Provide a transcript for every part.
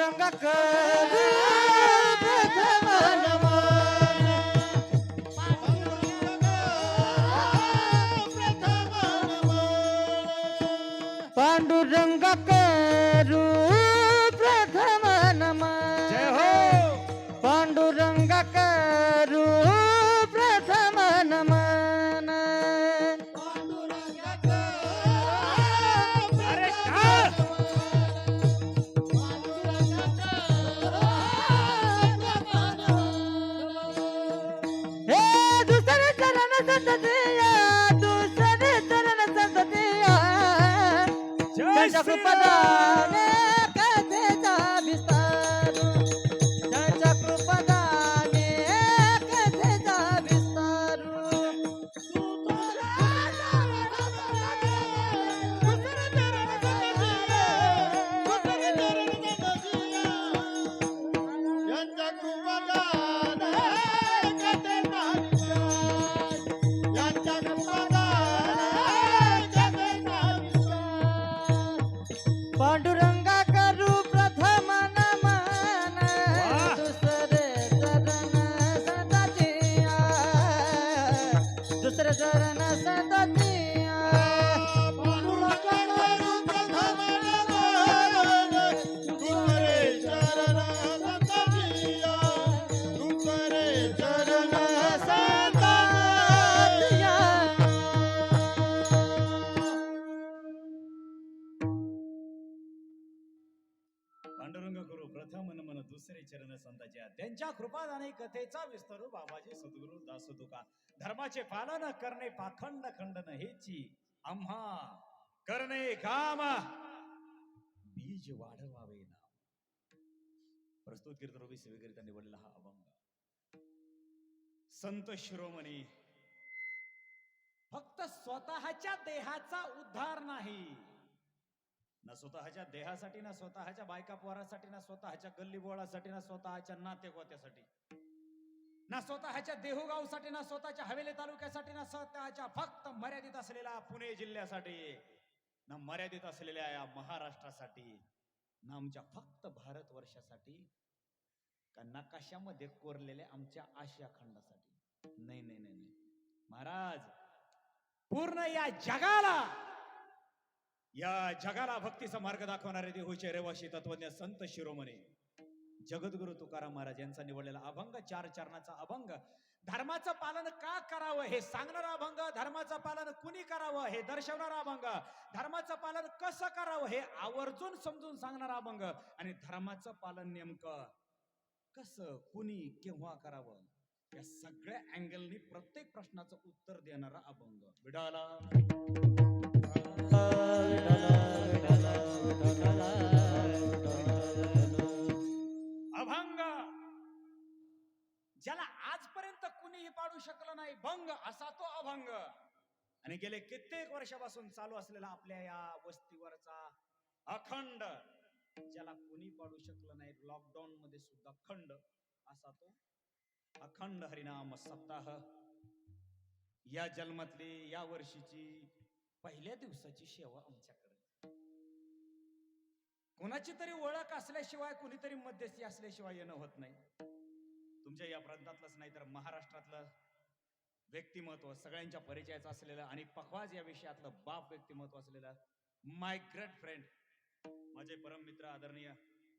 पांडुरंग करू प्रथम नमन पांडुरंग करू प्रथम नमन जय हो पांडुरंग करू प्रथम नमन अरे टाळ! हे दुसरे चरण संततिया दुसरे चरण संततिया जय त्यांच्या श्रीराम! कृपदाने कथेचा विस्तार त्यांच्या कृपदाने कथेचा विस्तार पांडुरंगा करू प्रथम नमन वाह! दुसरे चरण संततिया दुसरे चरण संततिया चरण संततिया पांडुरंग गुरु प्रथम नमन दुसरे चरण संताच्या त्यांच्या कृपादाने कथेचा विस्तारू बाबाजी सद्गुरु दास तुका धर्माचे पालन करणे पाखंड खंडन हेची आम्हा करणे काम बीज वाढवावे ना प्रस्तुत कीर्तनरूपी सेवेकरिता निवडलेला हा अभंग संत शिरोमणी फक्त स्वतःच्या देहाचा उद्धार नाही ना स्वतःच्या देहासाठी ना स्वतःच्या बायका पोरासाठी ना स्वतःच्या गल्ली बोळासाठी ना स्वतःच्या नातेगोत्यासाठी ना स्वतःच्या देहुगावसाठी ना स्वतःच्या हवेली तालुक्यासाठी ना स्वतःच्या फक्त मर्यादित असलेल्या पुणे जिल्ह्यासाठी ना मर्यादित असलेल्या या महाराष्ट्रासाठी ना आमच्या फक्त भारतवर्षासाठी का नकाशामध्ये कोरलेल्या आमच्या आशिया खंडासाठी नाही नाही नाही नाही महाराज पूर्ण या जगाला भक्तीचा मार्ग दाखवणारे देहूचे रहिवासी तत्वज्ञ संत शिरोमणी जगद्गुरु तुकाराम महाराज यांचा निवडलेला अभंग 4 चरणाचा अभंग धर्माचं पालन का करावं हे सांगणारा अभंग धर्माचं पालन कुणी करावं हे दर्शवणारा अभंग धर्माचं पालन कसं करावं हे आवर्जून समजून सांगणारा अभंग आणि धर्माचं पालन नेमकं कसं कुणी केव्हा करावं या सगळ्या अँगलनी प्रत्येक प्रश्नाचं उत्तर देणारा अभंग विडाला अभंग ज्याला आजपर्यंत कुणीही पाडू शकलं नाही भंग असा तो अभंग आणि गेले कित्येक वर्षापासून चालू असलेला आपल्या या वस्तीवरचा अखंड ज्याला कुणी पाडू शकलं नाही लॉकडाऊन मध्ये सुद्धा खंड असा तो अखंड हरिनाम सप्ताह या जन्मातली या वर्षीची पहिल्या दिवसाची सेवा आमच्याकडे कोणाची तरी ओळख असल्याशिवाय कुणीतरी मध्यस्थी असल्याशिवाय येणं होत नाही तुमच्या या प्रांतातलंच नाही तर महाराष्ट्रातलं व्यक्तिमत्व सगळ्यांच्या परिचयाचं असलेलं आणि पखवाज या विषयातलं बाप व्यक्तिमत्व असलेलं माय ग्रेट फ्रेंड माझे परम मित्र आदरणीय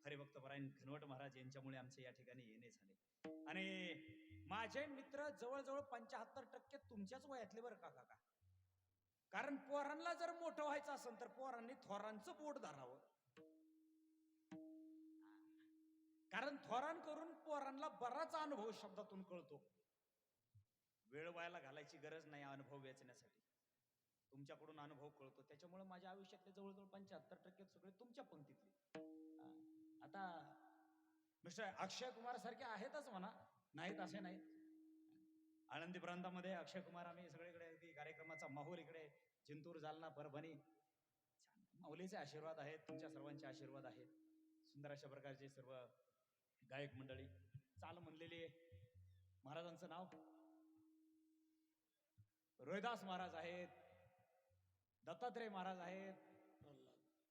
हरिभक्त परायण घनवट महाराज यांच्यामुळे आमचे या ठिकाणी येणे झाले आणि माझे मित्र जवळजवळ 75% तुमच्याच वयातले बरं का काका कारण पोरांना जर मोठं व्हायचं असेल तर पोरांनी थोरांचं बोट धरावं कारण थोरान करून पोरांना बराच अनुभव शब्दातून कळतो वेळ व्हायला घालायची गरज नाही अनुभव वेचण्यासाठी तुमच्याकडून अनुभव कळतो त्याच्यामुळे माझ्या आयुष्यातले जवळजवळ 75% सगळे तुमच्या पंक्तीतले आता मिस्टर अक्षय कुमार सारखे आहेतच म्हणा नाहीत असे नाहीत आळंदी प्रांतामध्ये अक्षय कुमार आम्ही सगळीकडे अगदी कार्यक्रमाचा माहोल इकडे जिंतूर जालना परभणी माऊलीचे आशीर्वाद आहेत तुमच्या सर्वांचे आशीर्वाद आहेत सुंदर अशा प्रकारचे सर्व गायक मंडळी चाल म्हणलेली महाराजांचं नाव रोहिदास महाराज आहेत दत्तात्रय महाराज आहेत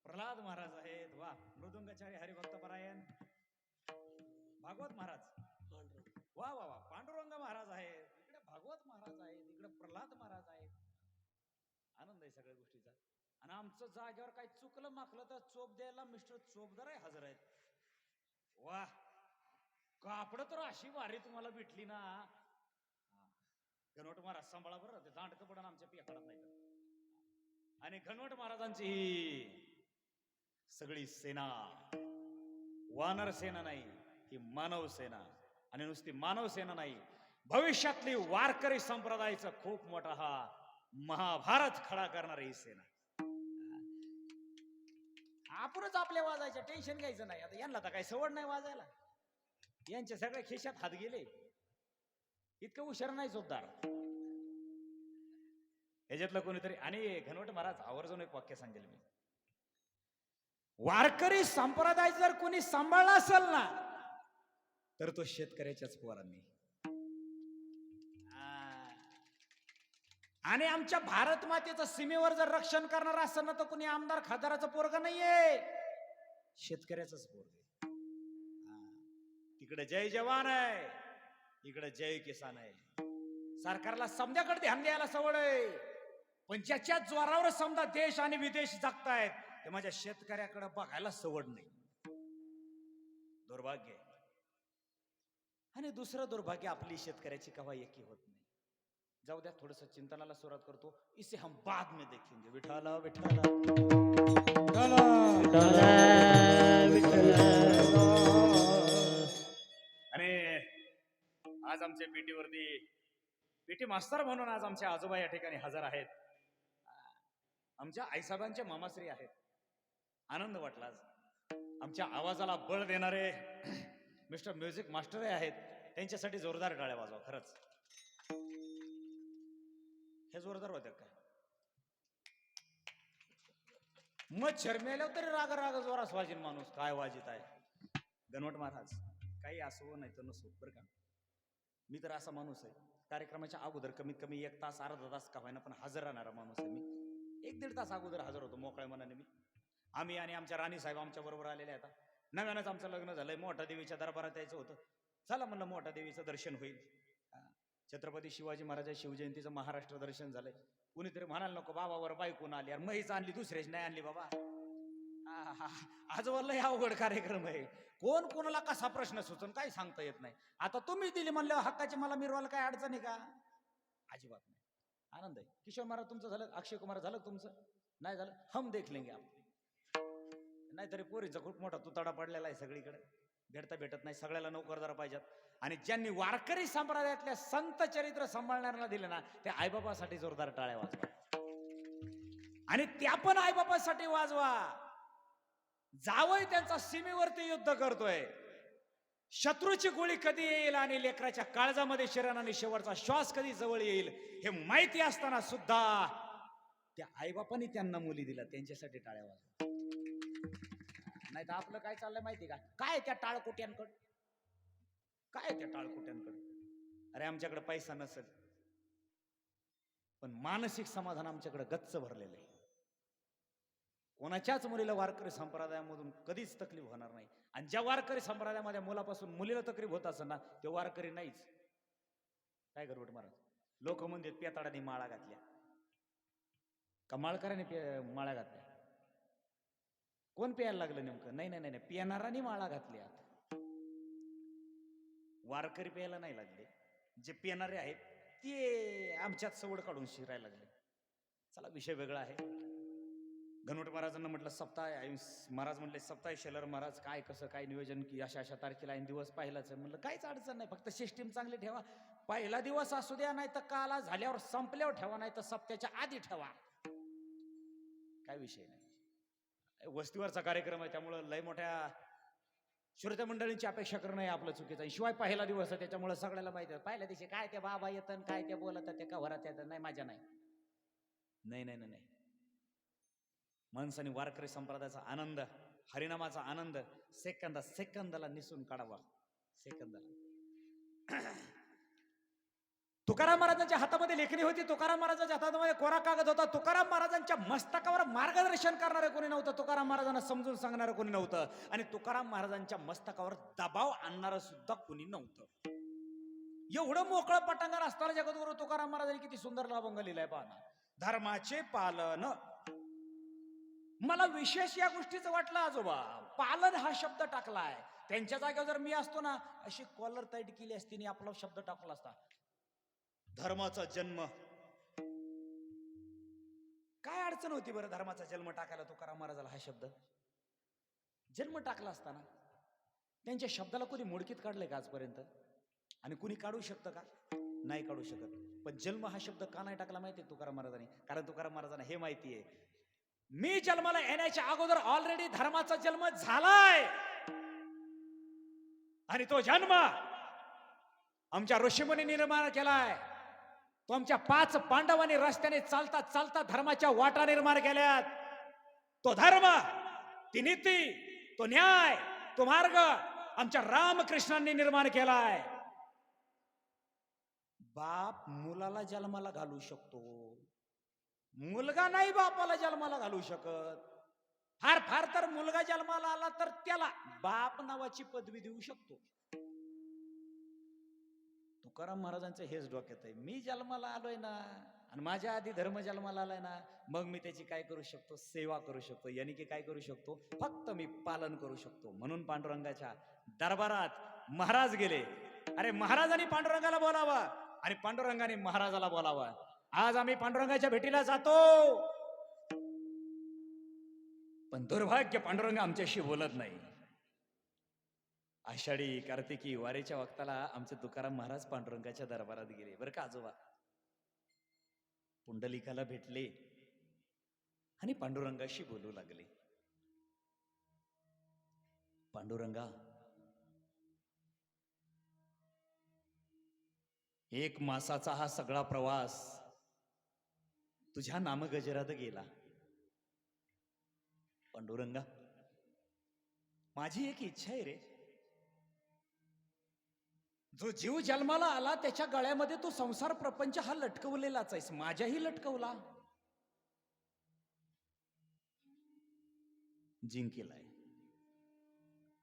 प्रल्हाद महाराज आहेत वा मृदुंगाचार्य हरिभक्त परायण भागवत महाराज, वा वा वा, पांडुरंग महाराज आहेत, इकडे भागवत महाराज आहेत, इकडे प्रल्हाद महाराज आहेत. आनंद आहे सगळ्या गोष्टीचा. आणि आमचं जागेवर काही चुकलं माकलं तर चोप द्यायला मिस्टर चोपदार आहे हजर आहेत. वा, कापड तर अशी वारी तुम्हाला भेटली ना. घनवट महाराज सांभाळा बरं, ते दांडकं पडून आमच्या पियाकडत नाही तर. आणि घनवट महाराजांची ही सगळी सेना वानर सेना नाही, ही मानव सेना. आणि नुसती मानव सेना नाही, भविष्यातली वारकरी संप्रदायाचा खूप मोठा हा महाभारत खडा करणारी ही सेना. आपणच आपल्या वाजायच्या टेन्शन घ्यायचं नाही. आता यांना तर काही सवड नाही वाजायला, यांच्या सगळ्या खिशात हात गेले, इतकं हुशार नाही जोरदार ह्याच्यातलं कोणीतरी. आणि घनवट महाराज आवर्जून एक वाक्य सांगेल मी, वारकरी संप्रदाय जर कोणी सांभाळला असेल ना तर तो शेतकऱ्याच्याच पोरांनी. आणि आमच्या भारत मातेचं सीमेवर जर रक्षण करणार असेल ना तर कोणी आमदार खासदाराचं पोरग नाहीये, शेतकऱ्याचंच पोरग. तिकडे जय जवान आहे, इकडे जय किसान आहे. सरकारला समद्याकडे ध्यान द्यायला सवड आहे, पण ज्याच्या जोरावर समजा देश आणि विदेश जगतायत ते माझ्या शेतकऱ्याकडे बघायला सवड नाही. दुर्भाग्य. आणि दुसरं दुर्भाग्य, आपली शेतकऱ्याची कवा एकी होत नाही. जाऊ द्या, थोडस चिंतनाला सुरुवात करतो, इसे हम बाद में देखेंगे. विठाला विठाला आणि आज आमच्या पेटीवरती पेटी मास्तर म्हणून आज आमचे आजोबा या ठिकाणी हजर आहेत. आमच्या आईसाहेबांचे मामाश्री आहेत. आनंद वाटला आज. आमच्या आवाजाला बळ देणारे मिस्टर म्युझिक मास्टर आहेत, त्यांच्यासाठी जोरदार टाळ्या वाजवा. खरंच हे जोरदार होते काय. मच्छर मेल्यावर तरी राग राग जोरास वाजीन माणूस, काय वाजित आहे. घनवट महाराज काही असो नाही तर नसो बरं का, मी तर असा माणूस आहे, कार्यक्रमाच्या अगोदर कमीत कमी 1 तास अर्धा तास का होईना पण हजर राहणारा माणूस आहे. मी 1-1.5 तास अगोदर हजर होतो मोकळ्या मनाने. मी आम्ही आणि आमच्या राणी साहेब आमच्या बरोबर आलेले आता. नव्यानंच आमचं लग्न झालंय, मोठा देवीच्या दरबारात यायचं होतं. चला म्हणलं मोठा देवीचं दर्शन होईल. छत्रपती शिवाजी महाराज शिवजयंतीचं महाराष्ट्र दर्शन झालंय. कुणीतरी म्हणाल नको बाबावर बायकून आली, यार म्हैच आणली, दुसऱ्याच नाही आणली बाबा. आजवर लय अवघड कार्यक्रम आहे, कोण कोणाला कसा प्रश्न सुचून काही सांगता येत नाही. आता तुम्ही दिली म्हणल्यावर हक्काची मला मिरवायला काय अडचण आहे का? अजिबात नाही. आनंद आहे. किशोर महाराज तुमचं झालं, अक्षय कुमार झालं तुमचं, नाही झालं हम देख लेंगे आप. नाहीतरी पोरीचा खूप मोठा तुताडा पडलेला आहे सगळीकडे, भेटत नाही. सगळ्याला नोकरदार पाहिजेत. आणि ज्यांनी वारकरी संप्रदायातल्या संत चरित्र सांभाळणाऱ्याला दिले ना, त्या आईबापासाठी जोरदार टाळ्या वाजवा. आणि त्या पण आईबापासाठी वाजवा. जावई त्यांचा सीमेवरती युद्ध करतोय, शत्रूची गोळी कधी येईल आणि लेकराच्या काळजामध्ये शरीराने शेवटचा श्वास कधी जवळ येईल हे माहिती असताना सुद्धा त्या आईबापांनी त्यांना मुली दिल्या, त्यांच्यासाठी टाळ्या वाजवा. नाही तर आपलं काय चाललंय माहिती का, काय त्या टाळकोट्यांकडे, काय त्या टाळकोट्यांकडे. अरे आमच्याकडे पैसा नसेल पण मानसिक समाधान आमच्याकडे गच्च भरलेलं आहे. कोणाच्याच मुलीला वारकरी संप्रदायामधून कधीच तकलीफ होणार नाही. आणि ज्या वारकरी संप्रदायामध्ये मुलापासून मुलीला तकलीफ होत असेल ना, ते वारकरी नाहीच. काय घरवट महाराज लोक म्हणतात पेताडाने माळा घातल्या का माळकऱ्याने माळा घातल्या. कोण प्यायला लागलं नेमकं? नाही नाही नाही, पिणाराने माळा घातल्या. वारकरी प्यायला नाही लागले, जे पिणारे आहेत ते आमच्यात सवड काढून शिरायला लागले. चला विषय वेगळा आहे. घनवट महाराजांना म्हटलं सप्ताह, महाराज म्हटले सप्ताह शेलर महाराज काय कसं काय नियोजन की अशा तारखेला दिवस पाहिलाच. म्हणलं काहीच अडचण नाही, फक्त सिस्टीम चांगली ठेवा. पहिला दिवस असू द्या, नाही तर काला झाल्यावर संपल्यावर ठेवा, नाही तर सप्त्याच्या आधी ठेवा, काय विषय नाही. वस्तीवरचा कार्यक्रम आहे त्यामुळं लय मोठ्या श्रोते मंडळींची अपेक्षा करणं हे आपलं चुकीचं आहे. शिवाय पहिला दिवस आहे त्याच्यामुळे सगळ्याला माहिती आहे पहिल्या दिवशी काय ते बाबा येतं काय ते बोलत ते का वरात येतं. नाही माझ्या नाही नाही नाही नाही. माणसाने वारकरी संप्रदायाचा आनंद, हरिनामाचा आनंद सेकंदाला निसून काढावा. सेकंदाला तुकाराम महाराजांच्या हातामध्ये लेखणी होती, तुकाराम महाराजांच्या हातामध्ये कोरा कागद होता. तुकाराम महाराजांच्या मस्तकावर मार्गदर्शन करणारे कोणी नव्हतं, तुकाराम महाराजांना समजून सांगणारं कोणी नव्हतं, आणि तुकाराम महाराजांच्या मस्तकावर दबाव आणणारं सुद्धा कोणी नव्हतं. एवढं मोकळं पटांगण असताना जगद्गुरु तुकाराम महाराजांनी किती सुंदर अभंग लिहिलाय पहा ना. धर्माचे पालन. मला विशेष या गोष्टीचं वाटलं, आजोबा पालन हा शब्द टाकलाय. त्यांच्या जागेवर जर मी असतो ना, अशी कॉलर टाईट केली असती आणि आपला शब्द टाकला असता, धर्माचा जन्म. काय अडचण होती बरं धर्माचा जन्म टाकायला तुकाराम महाराजाला? हा शब्द जन्म टाकला असताना त्यांच्या शब्दाला कोणी मोडकीत काढलंय का आजपर्यंत? आणि कुणी काढू शकतं का? नाही काढू शकत. पण जन्म हा शब्द का नाही टाकला माहितीये तुकाराम महाराजांनी? कारण तुकाराम महाराजांना हे माहितीये, मी जन्माला येण्याच्या अगोदर ऑलरेडी धर्माचा जन्म झालाय, आणि तो जन्म आमच्या ऋषीमुनी निर्माण केलाय. तो आमच्या 5 पांडवांनी रस्त्याने चालता चालता धर्माच्या वाटा निर्माण केल्यात. तो धर्म, ती नीती, तो न्याय, तो मार्ग आमच्या रामकृष्णांनी निर्माण केलाय. बाप मुलाला जन्माला घालू शकतो, मुलगा नाही बापाला जन्माला घालू शकत. फार फार तर मुलगा जन्माला आला तर त्याला बाप नावाची पदवी देऊ शकतो. तुकाराम महाराजांचं हेच डोक्यात आहे, मी जन्माला आलोय ना, आणि माझ्या आधी धर्म जन्माला आलाय ना, मग मी त्याची काय करू शकतो? सेवा करू शकतो. यानी की काय करू शकतो? फक्त मी पालन करू शकतो. म्हणून पांडुरंगाच्या दरबारात महाराज गेले. अरे महाराजांनी पांडुरंगाला बोलावं आणि पांडुरंगाने महाराजाला बोलावं. आज आम्ही पांडुरंगाच्या भेटीला जातो, पण दुर्भाग्य पांडुरंग आमच्याशी बोलत नाही. आषाढी कार्तिकी वारीच्या वक्ताला आमचे तुकाराम महाराज पांडुरंगाच्या दरबारात गेले बरं का आजोबा. पुंडलिकाला भेटले आणि पांडुरंगाशी बोलू लागले. पांडुरंगा, 1 मासाचा हा सगळा प्रवास तुझ्या नामगजरात गेला. पांडुरंगा, माझी एक इच्छा आहे रे. जो जीव जन्माला आला त्याच्या गळ्यामध्ये तो संसार प्रपंच हा लटकवलेलाच आहेस, माझ्याही लटकवला, जिंकेलाय.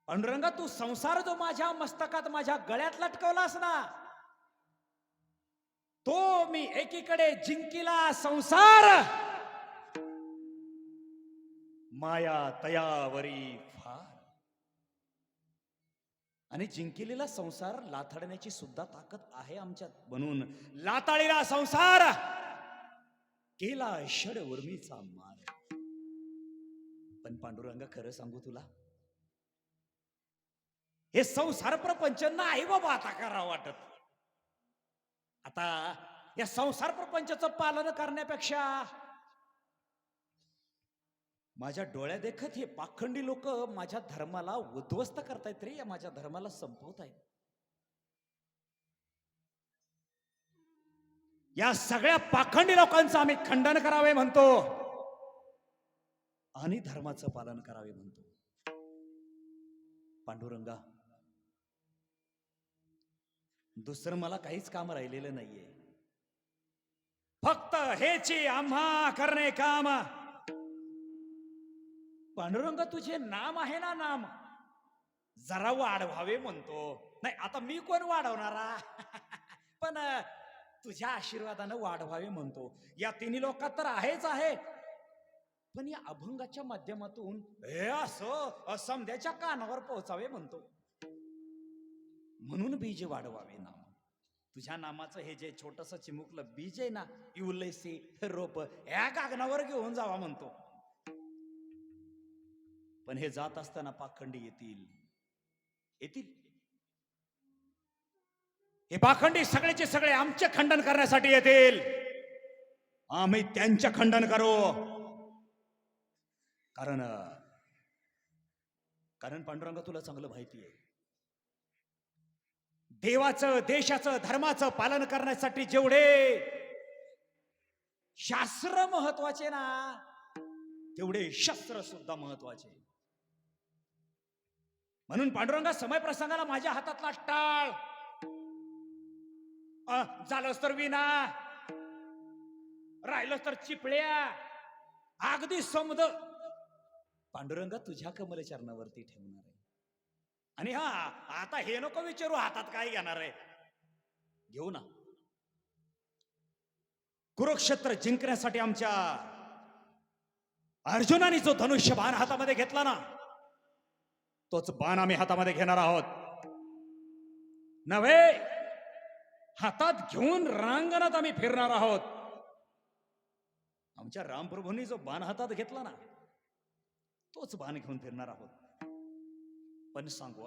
पांडुरंगा, तू संसार जो माझ्या मस्तकात माझ्या गळ्यात लटकवलास ना, तो मी एकीकडे जिंकिला संसार, माया तयावरी फार. आणि जिंकलेला संसार लाथाडण्याची सुद्धा ताकद आहे आमच्यात. म्हणून लाताळीला संसार केला षड उर्मीचा मार. पण पांडुरंगा, खरं सांगू तुला, हे संसार प्रपंच नाही बाबा आता करावं वाटत. आता या संसार प्रपंचाचं पालन करण्यापेक्षा माझ्या डोळ्या देखत हे पाखंडी लोक माझ्या धर्माला उद्ध्वस्त करतायत रे, या माझ्या धर्माला संपवतायत. या सगळ्या पाखंडी लोकांचं आम्ही खंडन करावे म्हणतो आणि धर्माचं पालन करावे म्हणतो. पांडुरंगा, दुसरं मला काहीच काम राहिलेलं नाहीये, फक्त हेची आम्हा करणे काम. पांडुरंग, तुझे नाम आहे ना, नाम जरा वाढवावे म्हणतो. नाही आता मी कोण वाढवणारा पण तुझ्या आशीर्वादानं वाढवावे म्हणतो. या 3 लोकात तर आहेच आहे, पण या अभंगाच्या माध्यमातून हे असं समध्याच्या कानावर पोहोचावे म्हणतो. म्हणून बीज वाढवावे नाम. तुझ्या नामाचं हे जे छोटस चिमुकलं बीज आहे ना, इवलैसी रोप या कागनावर घेऊन जावा म्हणतो. पण हे जात असताना पाखंडी येतील. हे पाखंडी सगळेचे सगळे आमचे खंडन करण्यासाठी येतील. आम्ही त्यांचे खंडन करू. कारण पांडुरंग, तुला चांगलं माहिती आहे, देवाचं, देशाचं, धर्माचं पालन करण्यासाठी जेवढे शास्त्र महत्वाचे ना, तेवढे शस्त्र सुद्धा महत्वाचे. म्हणून पांडुरंगा, समय प्रसंगाला माझ्या हातातला टाळ झालंच तर विना, राहिलंच तर चिपळ्या, अगदी समद पांडुरंगा तुझ्या कमल चरणावरती ठेवणार आहे. आणि हा, आता हे नको विचारू हातात काय घेणार आहे, घेऊ ना. कुरुक्षेत्र जिंकण्यासाठी आमच्या अर्जुनाने जो धनुष्य बाण हातामध्ये घेतला ना, तोच बाण आम्ही हातामध्ये घेणार आहोत. नव्हे, हातात घेऊन रांगणात आम्ही फिरणार आहोत. आमच्या रामप्रभूंनी जो बाण हातात घेतला ना, तोच बाण घेऊन फिरणार आहोत. पण सांगू,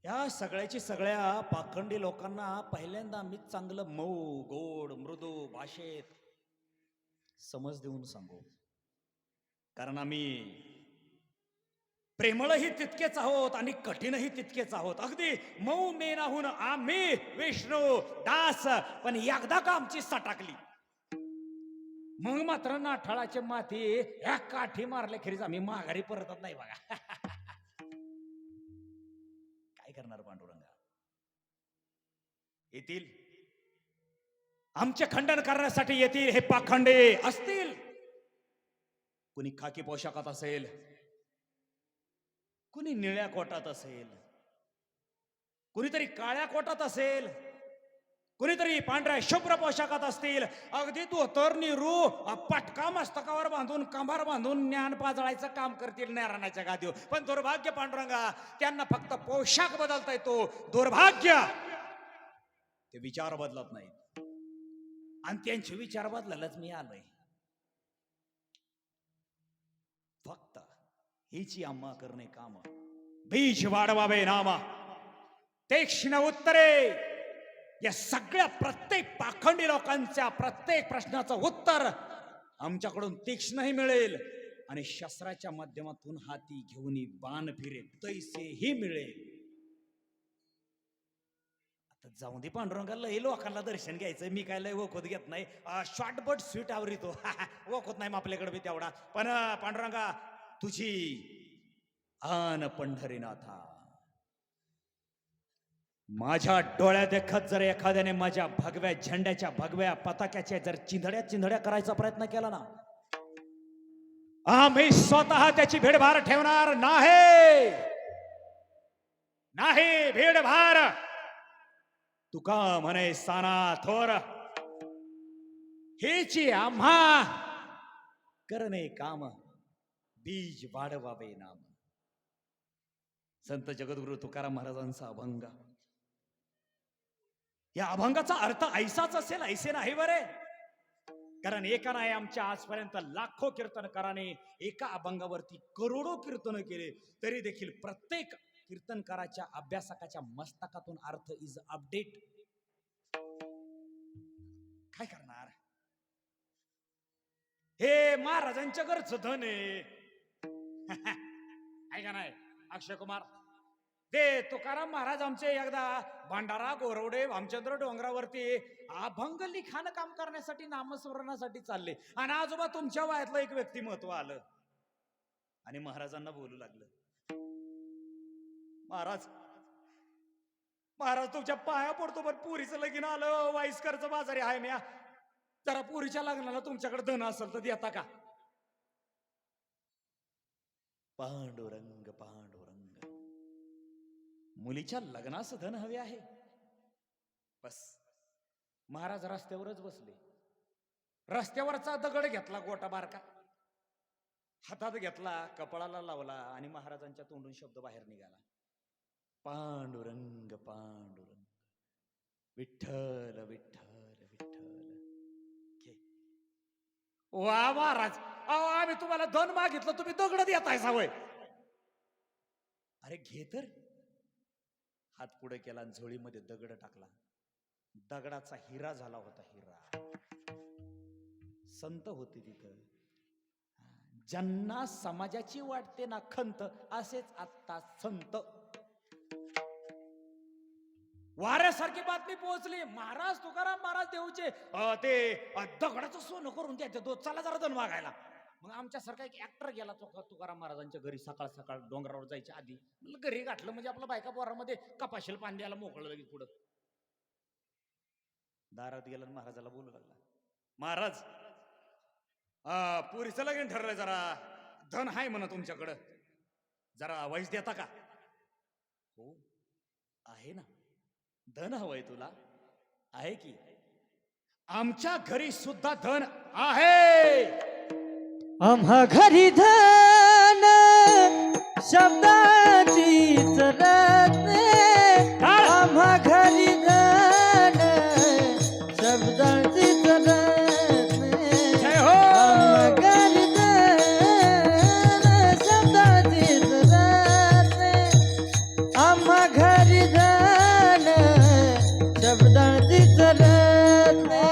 या सगळ्या पाखंडी लोकांना पहिल्यांदा मी चांगलं मऊ गोड मृदू भाषेत समज देऊन सांगू. कारण आम्ही प्रेमळही तितकेच आहोत आणि कठीणही तितकेच आहोत. अगदी मऊ मेनाहून आम्ही विष्णू दास. पण एकदा का आमची सटाकली, मग मात्र नाठाळाची माती ह्या काठी मारल्या खेरीज आम्ही माघारी परतत नाही बघा. काय करणार पांडुरंगा, येतील आमचे खंडन करण्यासाठी येतील. हे पाखंडे असतील, कुणी खाकी पोशाखात असेल, कुणी निळ्या कोटात असेल, कुणीतरी काळ्या कोटात असेल, कुणीतरी पांढऱ्या शुभ्र पोशाखात असतील. अगदी धोतर निरू पटका मस्तकावर बांधून कंबार बांधून ज्ञान पाजळायचं काम करतील नारायणाच्या गादीवर. पण दुर्भाग्य पांडुरंगा, त्यांना फक्त पोशाख बदलता येतो. दुर्भाग्य, ते विचार बदलत नाहीत. आणि त्यांचे विचार बदलायलाच मी आलोय. फक्त हिची आम्हा करणे काम, बीज वाढवावे नामा. तीक्ष्ण उत्तरे, या सगळ्या प्रत्येक पाखंडी लोकांच्या प्रत्येक प्रश्नाचं उत्तर आमच्याकडून तीक्ष्णही मिळेल आणि शस्त्राच्या माध्यमातून हाती घेऊन बाण फिरे तैसेही मिळेल. आता जाऊ दे पांडुरंगाला, लय लोकांना दर्शन घ्यायचं, मी काय लय वखोत घेत नाही. शॉर्ट बट स्वीट आवरितो. वखोत नाही आपल्याकडे बी तेवढा. पण पांडुरंगा, तुझी आन पंढरीनाथा, माझ्या डोळ्यात देखत जर एखाद्याने माझ्या भगव्या झेंड्याच्या भगव्या पताक्याच्या जर चिंधड्या करायचा प्रयत्न केला ना, आम्ही स्वतः त्याची भेडभार ठेवणार नाही. नाही भेडभार. तुका म्हणे साना थोर, हेची आम्हा करणे काम, बीज वाढवावे नाम. संत जगद्गुरु तुकाराम महाराजांचा अभंग. या अभंगाचा अर्थ ऐसाच असेल, ऐसे नाही बरे. कारण एका नाही, आमच्या आजपर्यंत लाखो कीर्तनकाराने एका अभंगावरती करोडो कीर्तन केले, तरी देखील प्रत्येक कीर्तनकाराच्या अभ्यासकाच्या मस्तकातून अर्थ इज अपडेट. काय करणार, हे महाराजांच्या घरचं धन आहे. का नाही अक्षय कुमार, ते तुकाराम महाराज आमचे एकदा भंडारा गोरवडे भामचंद्र डोंगरावरती अभंग लिखाण काम करण्यासाठी नामस्मरणासाठी चालले. आणि आजोबा तुमच्या वयातलं एक व्यक्तिमत्व आलं आणि महाराजांना बोलू लागलं, महाराज तुमच्या पाया पडतो, पण पुरीचं लगीन आलं, वाईसकरचं बाजारी आहे, म्या जरा पुरीच्या लग्नाला तुमच्याकडे धन असेल तर देता का? पांडुरंग पांडुरंग, मुलीच्या लग्नास धन हवे आहे. बस महाराज रस्त्यावरच बसले. रस्त्यावरचा दगड घेतला, गोटा बारका हातात घेतला, कपाळाला लावला आणि महाराजांच्या तोंडून शब्द बाहेर निघाला, पांडुरंग पांडुरंग, विठ्ठल विठ्ठल विठ्ठल. वा महाराज, अहो आम्ही तुम्हाला धन मागितलं, तुम्ही दगड देताय सावय. अरे घे तर. हात पुढे केला, झोळीमध्ये दगड टाकला. दगडाचा हिरा झाला होता, हिरा. संत होते तिथं. ज्यांना समाजाची वाटते ना खंत, असेच आता संत. वाऱ्यासारखी बातमी पोहोचली, महाराज तुकाराम महाराज देऊचे ते दगडाचं सोनं करून द्यायचं, तो चला जरा धन मागायला. मग आमच्यासारखा एक ऍक्टर गेला तुकाराम महाराजांच्या घरी सकाळ सकाळ डोंगरावर जायच्या आधी. म्हणलं घरी गाठलं म्हणजे आपल्या बायका पोरामध्ये कपाशील पाणी द्यायला मोकळं लगेच पुढं. दारात गेला महाराजाला बोलू लागला, महाराज पुरीचं लगीन ठरलंय, जरा धन आहे म्हणा तुमच्याकडं, जरा वैस देता का? हो आहे ना, धन हवंय तुला? आहे की, आमच्या घरी सुद्धा धन आहे. आम्हा घरी धन शब्दाचीच रत्ने, आम्हा घरी धन शब्दाचीच रत्ने, जय हो. आम्हा घरी धन शब्दाचीच रत्ने, आम्हा घरी धन शब्दाचीच रत्ने,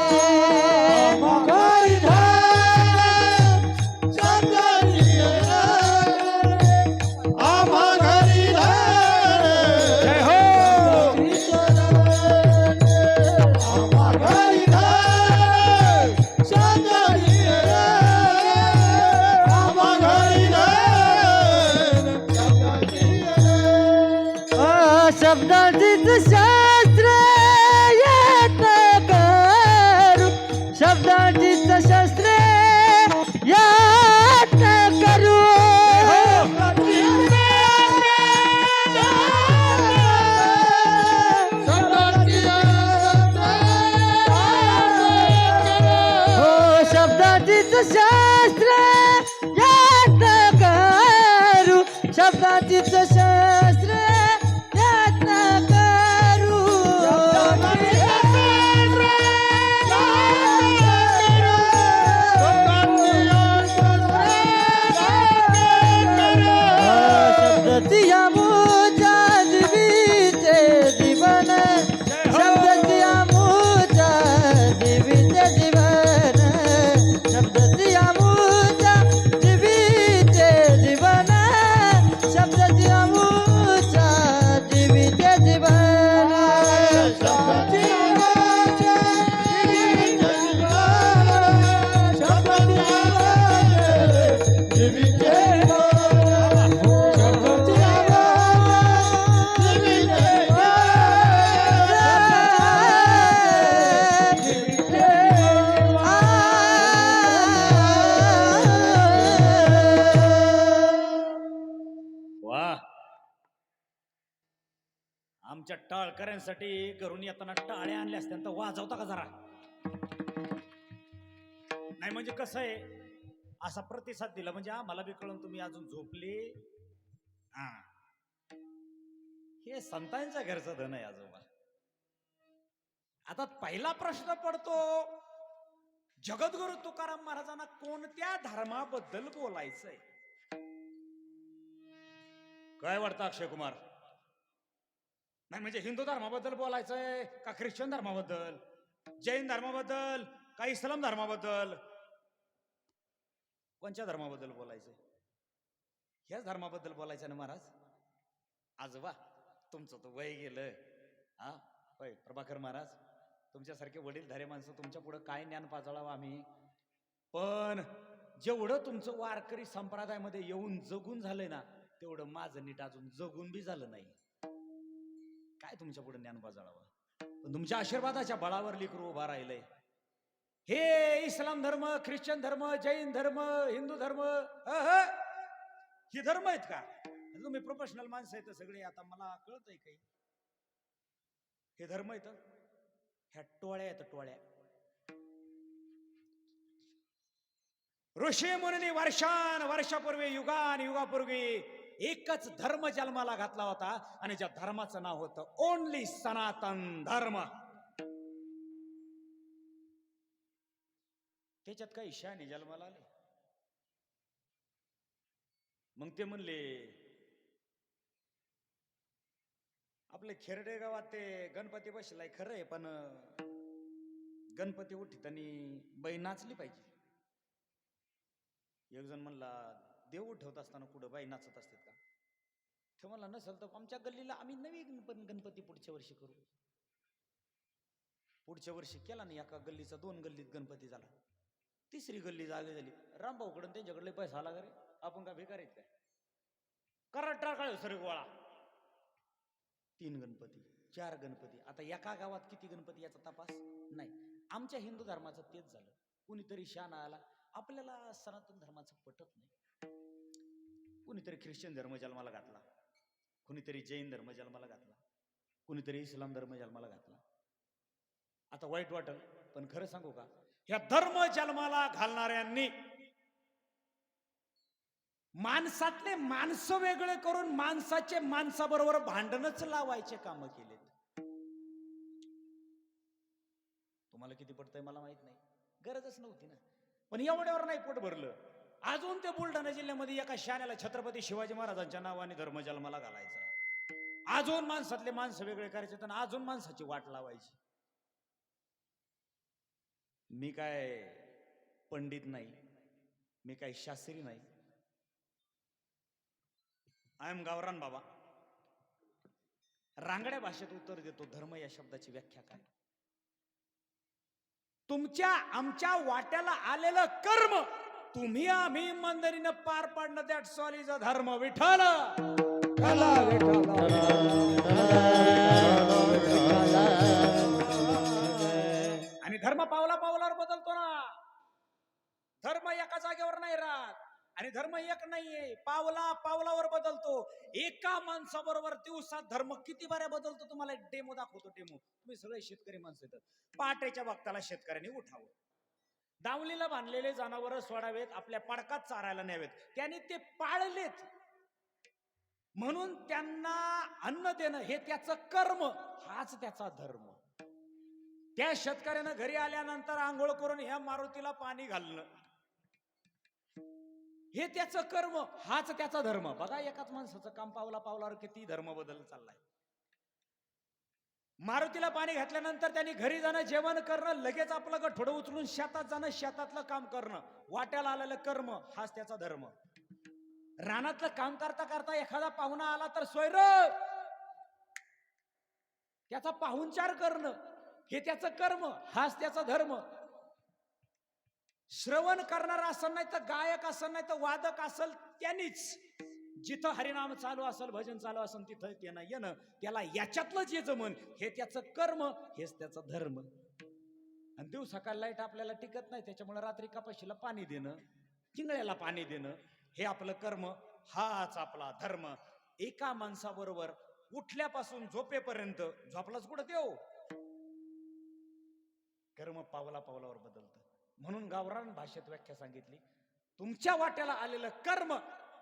आम्हा घरी जय हो. शब्दाचीच शास्त्र यात करू, शब्दाचीच शास्त्र यात करू, हो शब्दाचीच शास्त्र यात करू, शब्दाचीच शास्त्र यात करू, शब्दाची आमूच्या देवीचे जीवन, शब्दाची आमूच्या देवीचे जीवन, शब्दाची आमूच्या देवीचे जीवन, शब्दाची आमूच्या देवीचे जीवन, शब्दाची आमूच्या देवीचे जीवन, शब्दाची आमूच्या देवीचे वा, आमच्या टाळकऱ्यांसाठी घरून येताना टाळ्या आणल्या असत्या तर वाजवता का जरा? नाही म्हणजे कसं आहे, असा प्रतिसाद दिला म्हणजे आम्हाला बी कळून तुम्ही अजून झोपले. हा, हे संतांच्या घरचं धन आहे आजोबा. आता पहिला प्रश्न पडतो, जगद्गुरु तुकाराम महाराजांना कोणत्या धर्माबद्दल बोलायचंय? काय वाटतं अक्षय कुमार? नाही म्हणजे हिंदू धर्माबद्दल बोलायचंय का ख्रिश्चन धर्माबद्दल, जैन धर्माबद्दल का इस्लाम धर्माबद्दल? कोणत्या धर्माबद्दल बोलायचंय? ह्याच धर्माबद्दल बोलायचं ना महाराज? आजोबा तुमचं तो वय गेलं. हा होय प्रभाकर महाराज, तुमच्यासारखे वडीलधारे माणसं तुमच्या पुढे काय ज्ञान पाजळावं आम्ही. पण जेवढं तुमचं वारकरी संप्रदायामध्ये येऊन जगून झालंय ना, तेवढं माझं नीट अजून जगून बी झालं नाही. काय तुमच्या पुढे ज्ञान पाजळावं? पण तुमच्या आशीर्वादाच्या बळावर लेकरू उभा राहिलंय. हे इस्लाम धर्म, ख्रिश्चन धर्म, जैन धर्म, हिंदू धर्म, हे धर्म आहेत का? तुम्ही प्रोफेशनल माणसं आहेत सगळे, आता मला कळतंय काही. हे धर्म आहेत, ह्या टोळ्या आहेत टोळ्या. ऋषी मुनी वर्षापूर्वी, युगापूर्वी एकच धर्म जन्माला घातला होता आणि ज्या धर्माचं नाव होतं ओनली सनातन धर्म. त्याच्यात काही शाने जन्माला आले. मग ते म्हणले आपले खेरडे गावात ते गणपती बसलाय खरं आहे, पण गणपती उठीत आणि बाई नाचली पाहिजे. एक जण म्हणला देव उठवत असताना कुठं बाई नाचत असतात का? ते म्हणला नसेल तर आमच्या गल्लीला आम्ही नवीन पण गणपती पुढच्या वर्षी करू. पुढच्या वर्षी केला नाही, एका गल्लीचा 2 गल्लीत गणपती झाला. तिसरी गल्ली जागी झाली. रामभाऊकडून त्यांच्याकडले पैसा आला का रे? आपण का भिकार आहेत काय? कराट टाकाळ सर गोळा. 3 गणपती 4 गणपती. आता एका गावात किती गणपती याचा तपास नाही. आमच्या हिंदू धर्माचं तेच झालं. कुणीतरी शान आला, आपल्याला सनातन धर्माचं पटत नाही. कुणीतरी ख्रिश्चन धर्म जन्माला घातला, कुणीतरी जैन धर्म जन्माला घातला, कुणीतरी इस्लाम धर्म जन्माला घातला. आता वाईट वाटल पण खरं सांगू का, या धर्म जन्माला घालणाऱ्यांनी माणसातले माणसं वेगळे करून माणसाचे माणसाबरोबर भांडणच लावायचे काम केलेत. तुम्हाला किती पडतंय मला माहित नाही, गरजच नव्हती ना. पण एवढ्यावर नाही पोट भरलं. अजून ते बुलढाणा जिल्ह्यामध्ये एका शाण्याला छत्रपती शिवाजी महाराजांच्या नावाने धर्म जन्माला घालायचा. अजून माणसातले माणसं वेगळे करायचे आणि अजून माणसाची वाट लावायची. मी काय पंडित नाही, मी काय शास्त्री नाही. आय एम गावरान बाबा. रांगड्या भाषेत उत्तर देतो. धर्म या शब्दाची व्याख्या काय? तुमच्या आमच्या वाट्याला आलेलं कर्म तुम्ही आम्ही इमानदारीनं पार पाडणं, दॅट्स ऑल इज अ धर्म. विठ्ठल आणि धर्म पावला पावलावर बदलतो ना. धर्म एका जागेवर नाही राहत आणि धर्म एक नाहीये, पावला पावलावर बदलतो. एका माणसाबरोबर दिवसात धर्म किती बाऱ्या बदलतो तुम्हाला डेमो दाखवतो. डेमो. तुम्ही सगळे शेतकरी माणसं येतात. पहाटेच्या वक्ताला शेतकऱ्यांनी उठावं, दावलीला बांधलेले जनावर सोडावेत, आपल्या पडकात चारायला न्यावेत. त्यांनी ते पाळलेत म्हणून त्यांना अन्न देणं हे त्याचं कर्म, हाच त्याचा धर्म. त्या शेतकऱ्यानं घरी आल्यानंतर आंघोळ करून ह्या मारुतीला पाणी घालणं हे त्याचं कर्म, हाच त्याचा धर्म. बघा एकाच माणसाचं काम पावला पावलावर किती धर्म बदल चाललाय. मारुतीला पाणी घातल्यानंतर त्यांनी घरी जाणं, जेवण करणं, लगेच आपलं गठोडं उचलून शेतात जाणं, शेतातलं काम करणं, वाट्याला आलेलं कर्म, हाच त्याचा धर्म. रानातलं काम करता करता एखादा पाहुणा आला तर सोयर त्याचा पाहुणचार करणं हे त्याचं कर्म, हाच त्याचा धर्म. श्रवण करणार असेल नाही तर गायक असेल नाही तर वादक असेल त्यांनीच, जिथं हरिनाम चालू असेल, भजन चालू असेल तिथं त्यांना येणं, त्याला याच्यातलं जे जमन हे त्याचं कर्म, हेच त्याचा धर्म. आणि दिवसाकाळ लाईट आपल्याला टिकत नाही, त्याच्यामुळे रात्री कपाशीला पाणी देणं, चिंगळ्याला पाणी देणं हे आपलं कर्म, हाच आपला धर्म. एका माणसाबरोबर उठल्यापासून झोपेपर्यंत, झोपलाच कुठं देव, कर्म पावला पावलावर बदलतं. म्हणून गावरान भाषेत व्याख्या सांगितली, तुमच्या वाट्याला आलेलं कर्म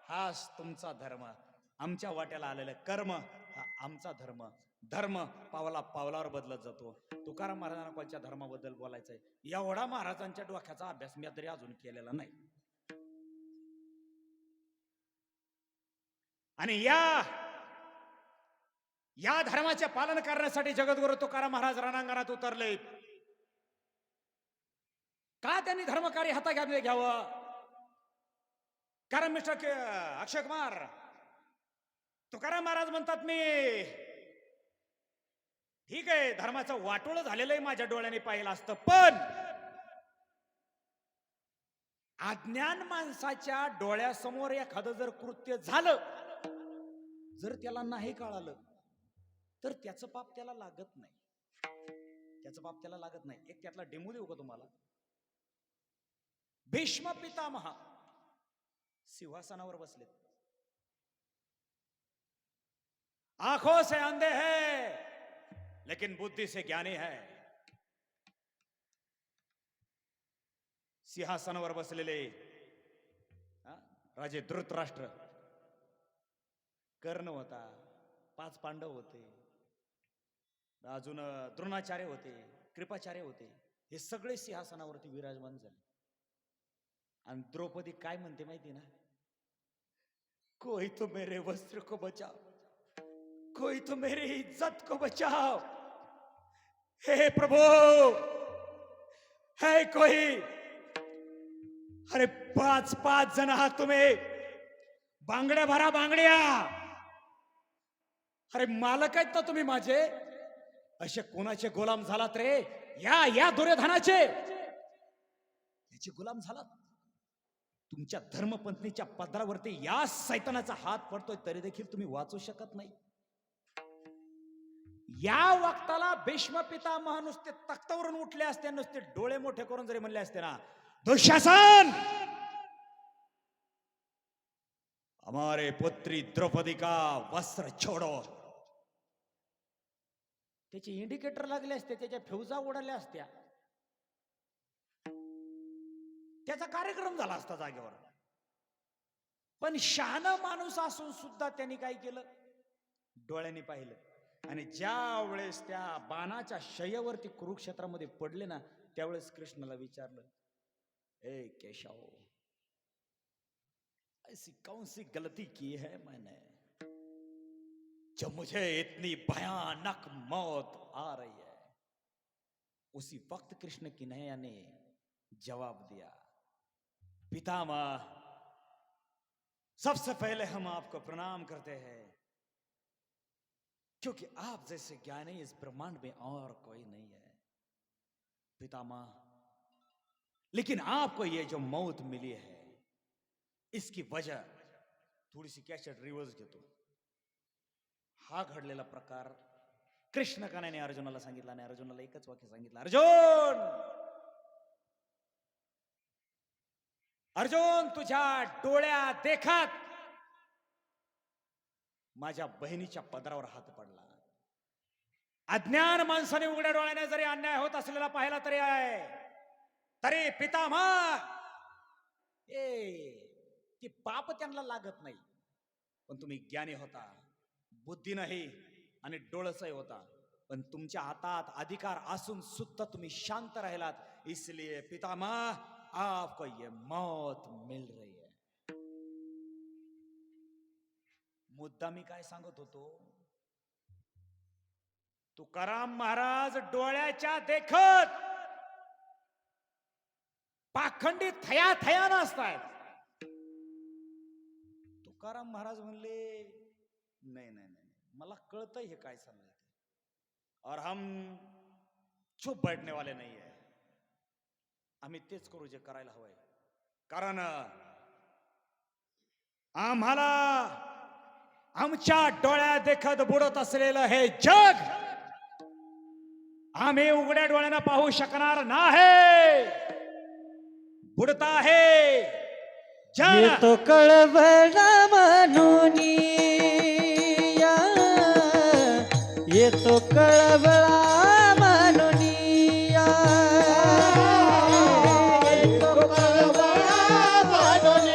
हाच तुमचा धर्म, आमच्या वाट्याला आलेलं कर्म हा आमचा धर्म. धर्म पावला पावलावर बदलत जातो. तुकाराम महाराजांना कोणत्या धर्माबद्दल बोलायचंय एवढा महाराजांच्या डोक्याचा अभ्यास मी तरी अजून केलेला नाही. आणि या धर्माचे पालन करण्यासाठी जगद्गुरु तुकाराम महाराज रणांगणात उतरले. का त्यांनी धर्मकार्य हातामध्ये घ्यावं? कारण मिस्टर अक्षय कुमार, तुकाराम महाराज म्हणतात, मी ठीक आहे धर्माचं वाटोळं झालेलं आहे माझ्या डोळ्याने पाहिलं असतं, पण अज्ञान माणसाच्या डोळ्यासमोर एखादं जर कृत्य झालं, जर त्याला नाही कळालं तर त्याचं पाप त्याला लागत नाही. त्याचं पाप त्याला लागत नाही. एक त्यातला डेमो देऊ का तुम्हाला? भीष्म पितामह सिंहासनावर बसलेत. आंखों से अंधे है लेकिन बुद्धि से ज्ञानी है. सिंहासनावर बसलेले राजे धृतराष्ट्र, कर्ण होता, 5 पांडव होते, अजून द्रोणाचार्य होते, कृपाचार्य होते, हे सगळे सिंहासनावरती विराजमान झाले. आणि द्रौपदी काय म्हणते माहिती ना, कोई तो मेरे वस्त्र को बचाओ, कोई तो मेरी इज्जत को बचाओ, हे प्रभु है कोई. अरे 5 जण आहात तुम्ही, बांगड्या भरा बांगड्या. अरे मालक आहेत ना तुम्ही माझे, असे कोणाचे गोलाम झालात रे? या दुर्योधनाचे. तिचे गुलाम झालात. तुमच्या धर्मपत्नीच्या पदरावरती या सैतानाचा हात पडतोय तरी देखील तुम्ही वाचू शकत नाही. या वक्ताला भीष्म पितामह नुसते तख्तावरून उठले असते, नुसते डोळे मोठे करून जरी म्हणले असते ना, दुःशासन, हमारे पुत्री द्रौपदी का वस्त्र छोड़ो, त्याचे इंडिकेटर लागले असते, त्याच्या फ्युजा उडाल्या असत्या, त्याचा कार्यक्रम झाला असता जागेवर. पण शहाणा माणूस असून सुद्धा त्यांनी काय केलं, डोळ्यांनी पाहिलं. आणि ज्या वेळेस त्या बाणाच्या शय्यावरती कुरुक्षेत्रामध्ये पडले ना, त्यावेळेस कृष्णाला विचारलं, ए केशव, ऐसी कौन सी गलती की है मैंने जो मुझे इतनी भयानक मौत आ रही है. उसी वक्त कृष्ण किन्हैया ने जवाब दिया, पितामह, सबसे पहले हम आपको प्रणाम करते हैं, क्योंकि आप जैसे ज्ञानी इस ब्रह्मांड में और कोई नहीं है. पितामह, लेकिन आपको ये जो मौत मिली है इसकी वजह, थोडीशी कॅसेट रिव्हर्स घेतो. हा घडलेला प्रकार कृष्ण कान्हाने अर्जुनाला सांगितला आणि अर्जुनाला एकच वाक्य सांगितलं, अर्जुन, अर्जुन, तुझ्या डोळ्या देखत माझ्या बहिणीच्या पदरावर हात पडला. अज्ञान माणसाने उघड्या डोळ्याने जरी अन्याय होत असलेला पाहिला तरी आहे, तरी पितामह, ती पाप त्यांना लागत नाही. पण तुम्ही ज्ञानी होता, बुद्धी नाही आणि डोळसही होता, पण तुमच्या हातात अधिकार असून सुद्धा तुम्ही शांत राहिलात. इसलिए पितामह, आपको ये मौत मिल रही है. मुद्दा मी काय सांगत होतो, तुकाराम महाराज डोळ्याच्या देखत पाखंडी थया थया नसतात. तुकाराम महाराज म्हणले, नाही नाही नाही, मला कळतंय हे काय चाललंय, और हम चुप बैठने वाले नाही आहे. आम्ही तेच करू जे करायला हवंय, कारण आम्हाला आमच्या डोळ्या देखत बुडत असलेलं हे जग आम्ही उघड्या डोळ्यानं पाहू शकणार नाही. बुडत आहे जग. येतो कळवळा म्हणून, येतो कळवळा म्हणून, येतो कळवळा म्हणून,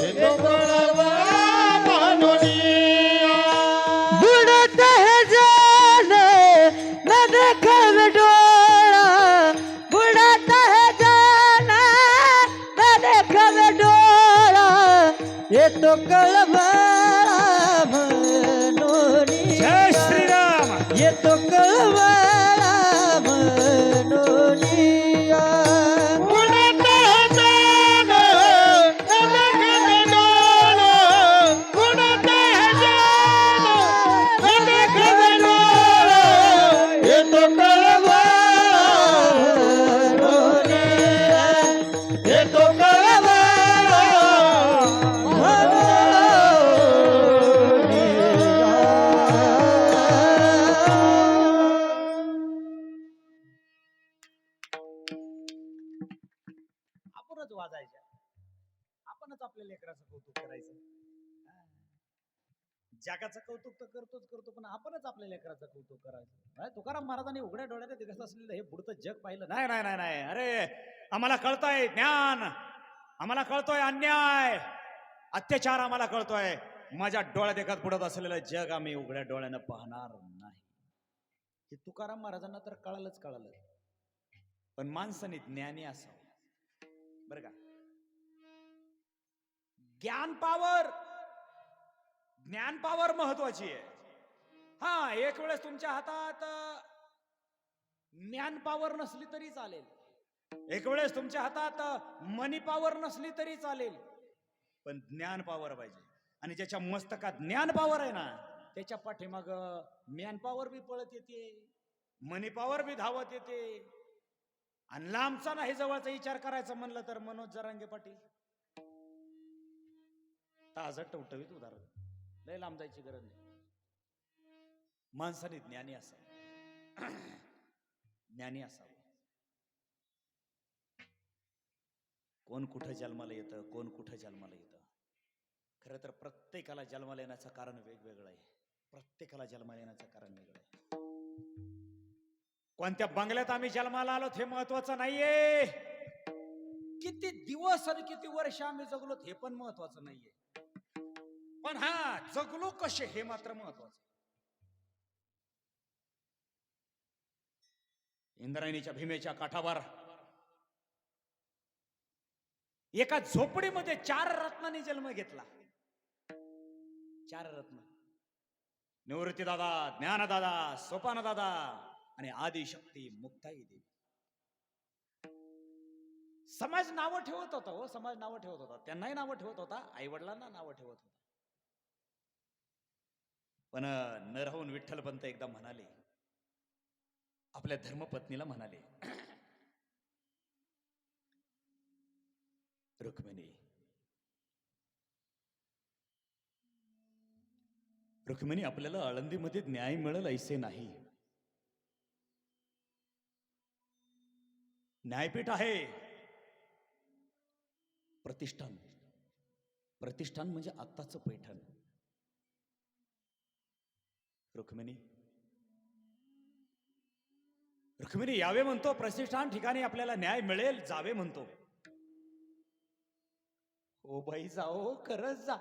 येतो कळवळा म्हणून. बुडत है जल न देखवे डोळा, बुडत है जल न देखवे डोळा, येतो कळवळा म्हणून, जय श्रीराम. येतो कळवळा म्हणून. बुडत है जल न देखवे डोळा, बुडत है जल न देखवे डोळा, येतो कळवळा म्हणून, येतो कळवळा आपणच वाजायच्या, आपणच आपल्या लेकराचं कौतुक करायचं. जगाचं कौतुक तर करतो, पण आपणच आपल्या लेकराचं कौतुक करायचं. तुकाराम महाराजांनी उघड्या डोळ्याने दिसत असलेलं हे बुडतं जग पाहिलं. नाही नाही नाही नाही, अरे आम्हाला कळतंय ज्ञान, आम्हाला कळतोय अन्याय, अत्याचार आम्हाला कळतोय. माझ्या डोळ्या देखत बुडत असलेलं जग आम्ही उघड्या डोळ्यानं पाहणार नाही. हे तुकाराम महाराजांना तर कळलं, पण माणसाने ज्ञानी असावं बरं का. ज्ञान पावर महत्वाची आहे. हा, एक वेळेस तुमच्या हातात ज्ञान पावर नसली तरी चालेल, एक वेळेस तुमच्या हातात मनी पावर नसली तरी चालेल, पण ज्ञान पावर पाहिजे. आणि ज्याच्या मस्तकात ज्ञान पावर आहे ना, त्याच्या पाठीमाग मॅन पावर बी पळत येते, मनी पावर बी धावत येते. आणि लांबचा नाही जवळचा विचार करायचा म्हणलं तर मनोज जरांगे पाटील ताजं टवटवीत उदाहरण. लय लांब जायची गरज नाही. माणसाने ज्ञानी असावं. ज्ञानी असावं. कोण कुठं जन्माला येतं, कोण कुठं जन्माला येतं. खरं तर प्रत्येकाला जन्माला येण्याचं कारण वेगवेगळं आहे. प्रत्येकाला जन्माला येण्याचं कारण वेगळं आहे. कोणत्या बंगल्यात आम्ही जन्माला आलो हे महत्वाचं नाहीये. किती दिवस आणि किती वर्ष आम्ही जगलो हे पण महत्वाचं नाहीये. पण हा जगलो कसे हे मात्र महत्वाचं. इंद्रायणीच्या भीमेच्या काठावर एका झोपडीमध्ये 4 रत्नांनी जन्म घेतला. 4 रत्न. निवृत्ती दादा, ज्ञानदादा, सोपानदादा आणि आदिशक्ती मुक्ताई देवी. समाज नावं ठेवत होता हो. समाज नावं ठेवत होता. त्यांनाही नावं ठेवत होता. आई वडिलांना नावं ठेवत होता. पण न राहून विठ्ठलपंत एकदा म्हणाले, आपल्या धर्मपत्नीला म्हणाले, रुक्मिणी, रुक्मिणी आपल्याला आळंदीमध्ये न्याय मिळेल ऐसे नाही. न्यायपीठ आहे. प्रतिष्ठान. प्रतिष्ठान म्हणजे आत्ताचं पैठण. रुक्मिणी, रुक्मिणी यावे म्हणतो. प्रतिष्ठान ठिकाणी आपल्याला न्याय मिळेल. जावे म्हणतो. ओ बाई जाओ, खरंच जा.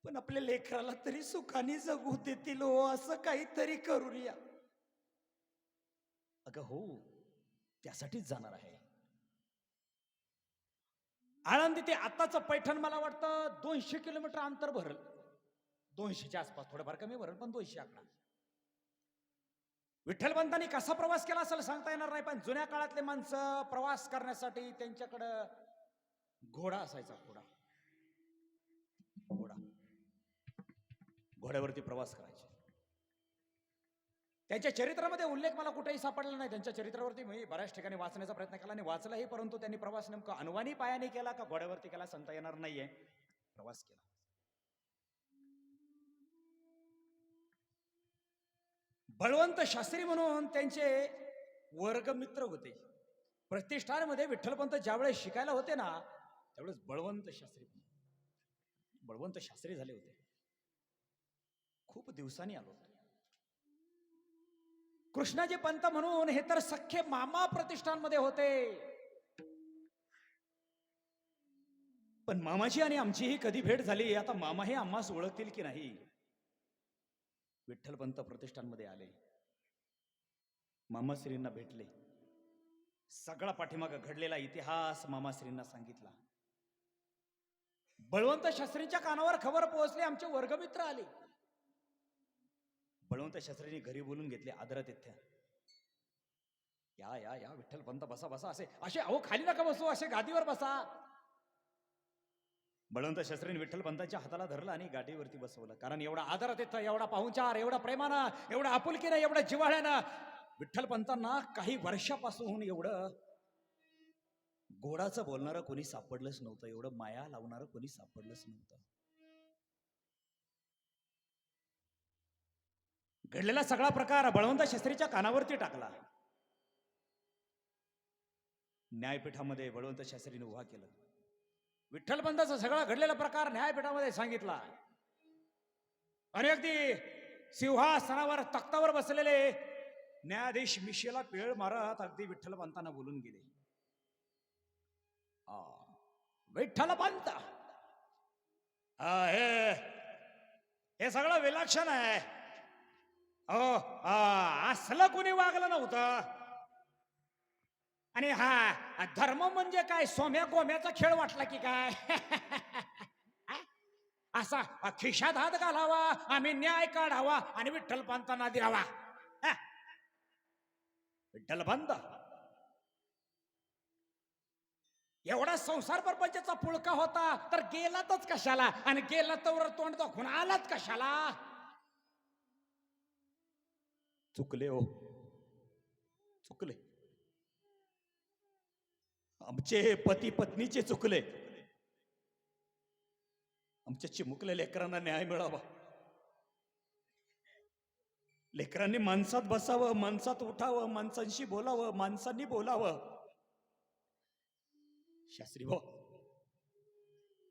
पण आपल्या लेकराला तरी सुखाने जगू देतील हो, असं काहीतरी करूया. अगं हो, त्यासाठीच जाणार आहे. आळंदी ते आताचं पैठण मला वाटतं 200 किलोमीटर अंतर भरल. 200च्या आसपास, थोडंफार कमी भरल, पण 200 आकडा. विठ्ठलपंतांनी कसा प्रवास केला असेल सांगता येणार नाही. पण जुन्या काळातले माणसं प्रवास करण्यासाठी त्यांच्याकडं घोडा असायचा. घोडा. घोडा. घोड्यावरती प्रवास करायचे. त्यांच्या चरित्रामध्ये उल्लेख मला कुठेही सापडला नाही. त्यांच्या चरित्रावरती मी बऱ्याच ठिकाणी वाचण्याचा प्रयत्न केला आणि वाचलाही, परंतु त्यांनी प्रवास नेमका अनवाणी पायाने केला का घोड्यावरती केला सांगता येणार नाहीये. प्रवास केला. बळवंत शास्त्री म्हणून त्यांचे वर्गमित्र होते. प्रतिष्ठानमध्ये विठ्ठलपंत ज्यावेळेस शिकायला होते ना, त्यावेळेस बळवंत शास्त्री झाले होते. खूप दिवसांनी आलो. कृष्णाजी पंत म्हणून हे तर सख्खे मामा प्रतिष्ठानमध्ये होते. पण मामाची आणि आमचीही कधी भेट झाली. आता मामा हे आम्हास ओळखतील की नाही. विठ्ठलपंत प्रतिष्ठानमध्ये आले. मामाश्रींना भेटले. सगळा पाठीमागे घडलेला इतिहास मामाश्रींना सांगितला. बळवंत शास्त्रींच्या कानावर खबर पोहोचली. आमचे वर्गमित्र आले. बळवंत शास्त्रींनी घरी बोलून घेतले. आदरातिथ्य. या या या विठ्ठलपंत बसा बसा. असे असे अहो खाली नका बसू, असे गादीवर बसा. बळवंत शास्त्रींनी विठ्ठलपंतांच्या हाताला धरलं आणि गाडीवरती बसवलं. कारण एवढा आदरातिथ्य, एवढा पाहुणचार, एवढा प्रेमानं, एवढा आपुलकीनं, एवढा जिव्हाळ्यानं विठ्ठलपंतांना काही वर्षापासून एवढं गोडाचं बोलणारं कोणी सापडलंच नव्हतं. एवढं माया लावणारं कोणी सापडलंच नव्हतं. घडलेला सगळा प्रकार बळवंत शास्त्रीच्या कानावरती टाकला. न्यायपीठामध्ये बळवंत शास्त्रीने उभा केलं. विठ्ठलपंताचा सगळा घडलेला प्रकार न्यायपीठामध्ये सांगितला. आणि अगदी सिंहासनावर तख्तावर बसलेले न्यायाधीश मिशेला पेळ मारत अगदी विठ्ठलपंतांना बोलून गेले. विठ्ठलपंत, हे सगळं विलक्षण आहे. असलं कोणी वागलं नव्हतं. आणि हा धर्म म्हणजे काय, सोम्या गोम्याचा खेळ वाटला की काय? असा खिशात हात घालावा, आम्ही न्याय काढावा आणि विठ्ठलपंतांना द्यावा. विठ्ठलपंत एवढा संसार परपंचाचा पुळका होता तर गेलातच कशाला? आणि गेला तर तोंड दाखवून आलात कशाला? चुकले हो, चुकले. आमचे पती पत्नीचे चुकले, आमच्या चिमुकल्या लेकरांना न्याय मिळावा. लेकरांनी माणसात बसावं, माणसात उठावं, माणसांशी बोलावं, माणसांनी बोलावं. शास्त्री भाऊ,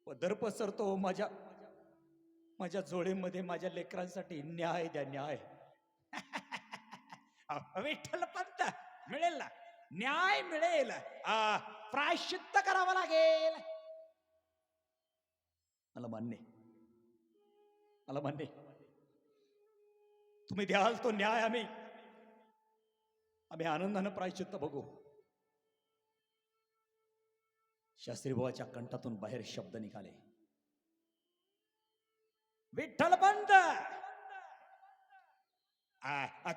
पदर पसरतो माझ्या माझ्या जोडीमध्ये माझ्या लेकरांसाठी न्याय द्या, न्याय. विठ्ठल पंत मिळेल ना, न्याय मिळेल. प्रायश्चित्त करावं लागेल. मला मान्य, मला मान्य. तुम्ही द्याल तो न्याय, आम्ही आनंदानं प्रायश्चित्त बघू. शास्त्री भावाच्या कंठातून बाहेर शब्द निघाले, विठ्ठल पंत,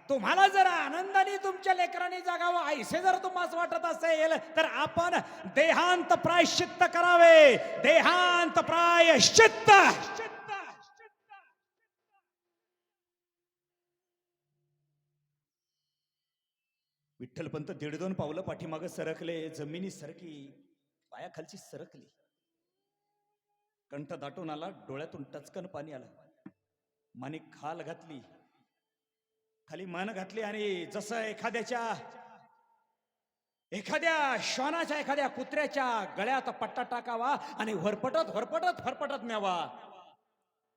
तुम्हाला जर आनंदाने तुमच्या लेकरांनी जगावं ऐसे जर तुम्हाला वाटत असेल तर आपण देहांत प्रायश्चित्त करावे. देहांत प्रायश्चित्त. विठ्ठलपंत 1.5-2 पावलं पाठीमागं सरकले. जमिनी सरकली, पायाखालची सरकली. कंठ दाटून आला, डोळ्यातून टचकन पाणी आलं. माने खाल घातली, खाली मान घातली आणि जसं एखाद्या श्वानाच्या, एखाद्या कुत्र्याच्या गळ्यात पट्टा टाकावा आणि फरफटत फरफटत फरफटत न्यावा,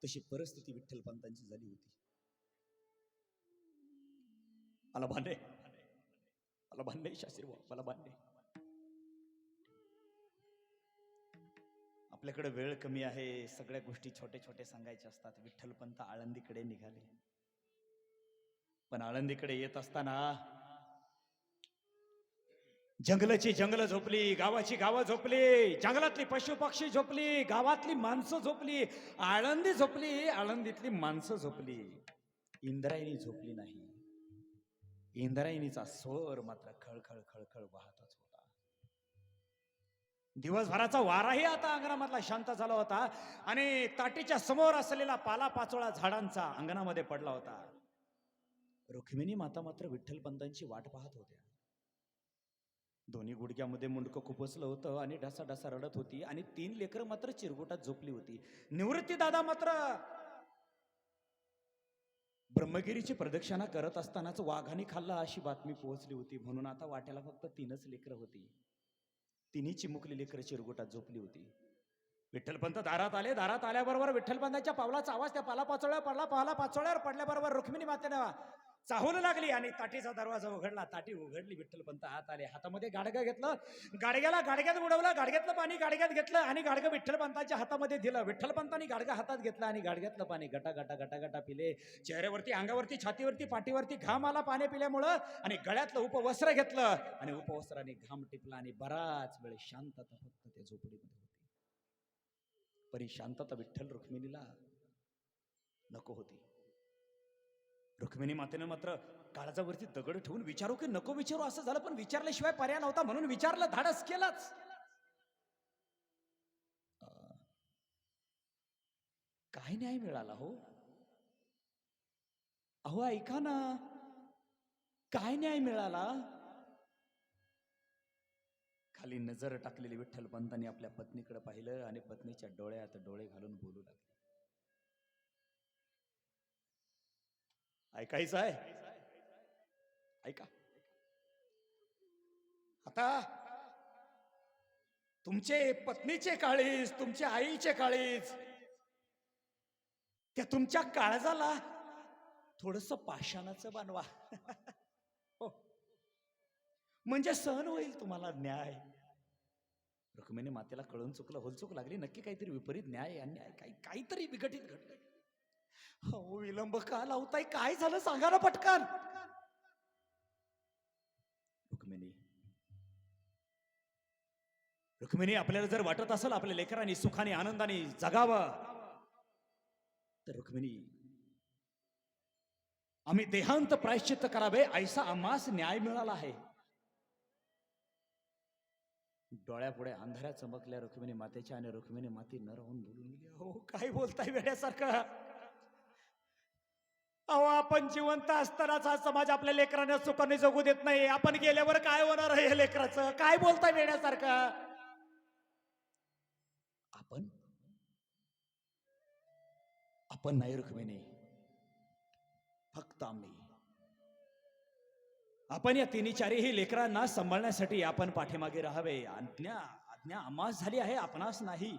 तशी परिस्थिती विठ्ठलपंतांची झाली होती. मला भांडे, मला भांडे शास्त्री भाऊ, मला भांडे. आपल्याकडे वेळ कमी आहे, सगळ्या गोष्टी छोटे छोटे सांगायच्या असतात. विठ्ठलपंत आळंदीकडे निघाले. पण आळंदीकडे येत असताना जंगलाची जंगल झोपली, गावाची गावं झोपली, जंगलातली पशु पक्षी झोपली, गावातली माणसं झोपली, आळंदी झोपली, आळंदीतली माणसं झोपली. इंद्रायणी झोपली नाही. इंद्रायणीचा स्वर मात्र खळखळ खळखळ वाहतच होता. दिवसभराचा वाराही आता अंगणामधला शांत झाला होता आणि ताटीच्या समोर असलेला पालापाचोळा झाडांचा अंगणामध्ये पडला होता. रुक्मिणी माता मात्र विठ्ठलपंतांची वाट पाहत होत्या. दोन्ही गुडघ्यामध्ये मुंडकं खुपसलं होतं आणि ढासा ढासा रडत होती आणि 3 लेकरं मात्र चिरगुटात झोपली होती. निवृत्ती दादा मात्र ब्रह्मगिरीची प्रदक्षिणा करत असतानाच वाघाने खाल्ला अशी बातमी पोहोचली होती. म्हणून आता वाट्याला फक्त 3च लेकरं होती. 3ही चिमुकली लेकरं चिरगुटात झोपली होती. विठ्ठलपंत दारात आले. दारात आल्याबरोबर विठ्ठलपंतांच्या पावलाचा आवाज त्या पालापाचोळ्यावर पडला. पालापाचोळ्यावर पडल्याबरोबर रुक्मिणी मातेनं चाहूल लागली आणि ताटीचा दरवाजा उघडला. ताटी उघडली. विठ्ठलपंत आत आले. हातामध्ये गाडगं घेतलं. गाडग्यात उडवलं. गाडग्यातलं पाणी गाडग्यात घेतलं आणि गाडगं विठ्ठलपंतांच्या हातामध्ये दिलं. विठ्ठलपंतांनी गाडगं हातात घेतलं आणि गाडग्यातलं पाणी गटा गटा गटा गटा पिले. चेहऱ्यावरती, अंगावरती, छातीवरती, पाठीवरती घाम आला पाणी पिल्यामुळं आणि गळ्यातलं उपवस्त्र घेतलं आणि उपवस्त्राने घाम टिपला आणि बराच वेळ शांतता फक्त त्या झोपडीमध्ये होती. पण ही शांतता विठ्ठल रुक्मिणीला नको होती. रुक्मिणी मातेनं मात्र काळजावरती दगड ठेवून विचारू की नको विचारू असं झालं. पण विचारल्याशिवाय पर्याय नव्हता म्हणून विचारलं, धाडस केलंच. काय न्याय मिळाला हो? अहो ऐका ना, काय न्याय मिळाला? खाली नजर टाकलेली विठ्ठलपंतांनी आपल्या पत्नीकडे पाहिलं आणि पत्नीच्या डोळ्यात डोळे घालून बोलू लागले. ऐकायचं आहे? ऐका. आता तुमचे पत्नीचे काळीज, तुमच्या आईचे काळीज, त्या तुमच्या काळजाला थोडस पाषाणाचं बांधवा. हो, म्हणजे सहन होईल तुम्हाला न्याय. रुक्मिणी मातेला कळून चुकलं, होलचूक लागली. नक्की काहीतरी विपरीत न्याय अन्याय काहीतरी विघटित घडलं. हो, विलंब का लावताय? काय झालं सांगा ना पटकन. रुक्मिणी आपल्याला जर वाटत असेल आपल्या लेकरांनी सुखाने आनंदाने जगावं तर रुक्मिणी, आम्ही देहांत प्रायश्चित्त करावे ऐसा आम्हास न्याय मिळाला आहे. डोळ्यापुढे अंधाऱ्या चमकल्या रुक्मिणी मातेच्या आणि रुक्मिणी माती न राहून बोलून गेली. हो, काय बोलताय वेड्यासारखं? अहो आपण जिवंत असतानाच हा समाज आपल्या लेकरांना सुखाने जगू देत नाही. आपण गेल्यावर काय होणार आहे या लेकराचं? काय बोलताय वेड्यासारखं? आपण आपण नाही रुक्मिणी, फक्त आम्ही. आपण या तिन्ही चारही लेकरांना सांभाळण्यासाठी आपण पाठीमागे राहावे. आज्ञा आज्ञा आम्हास झाली आहे, आपणास नाही.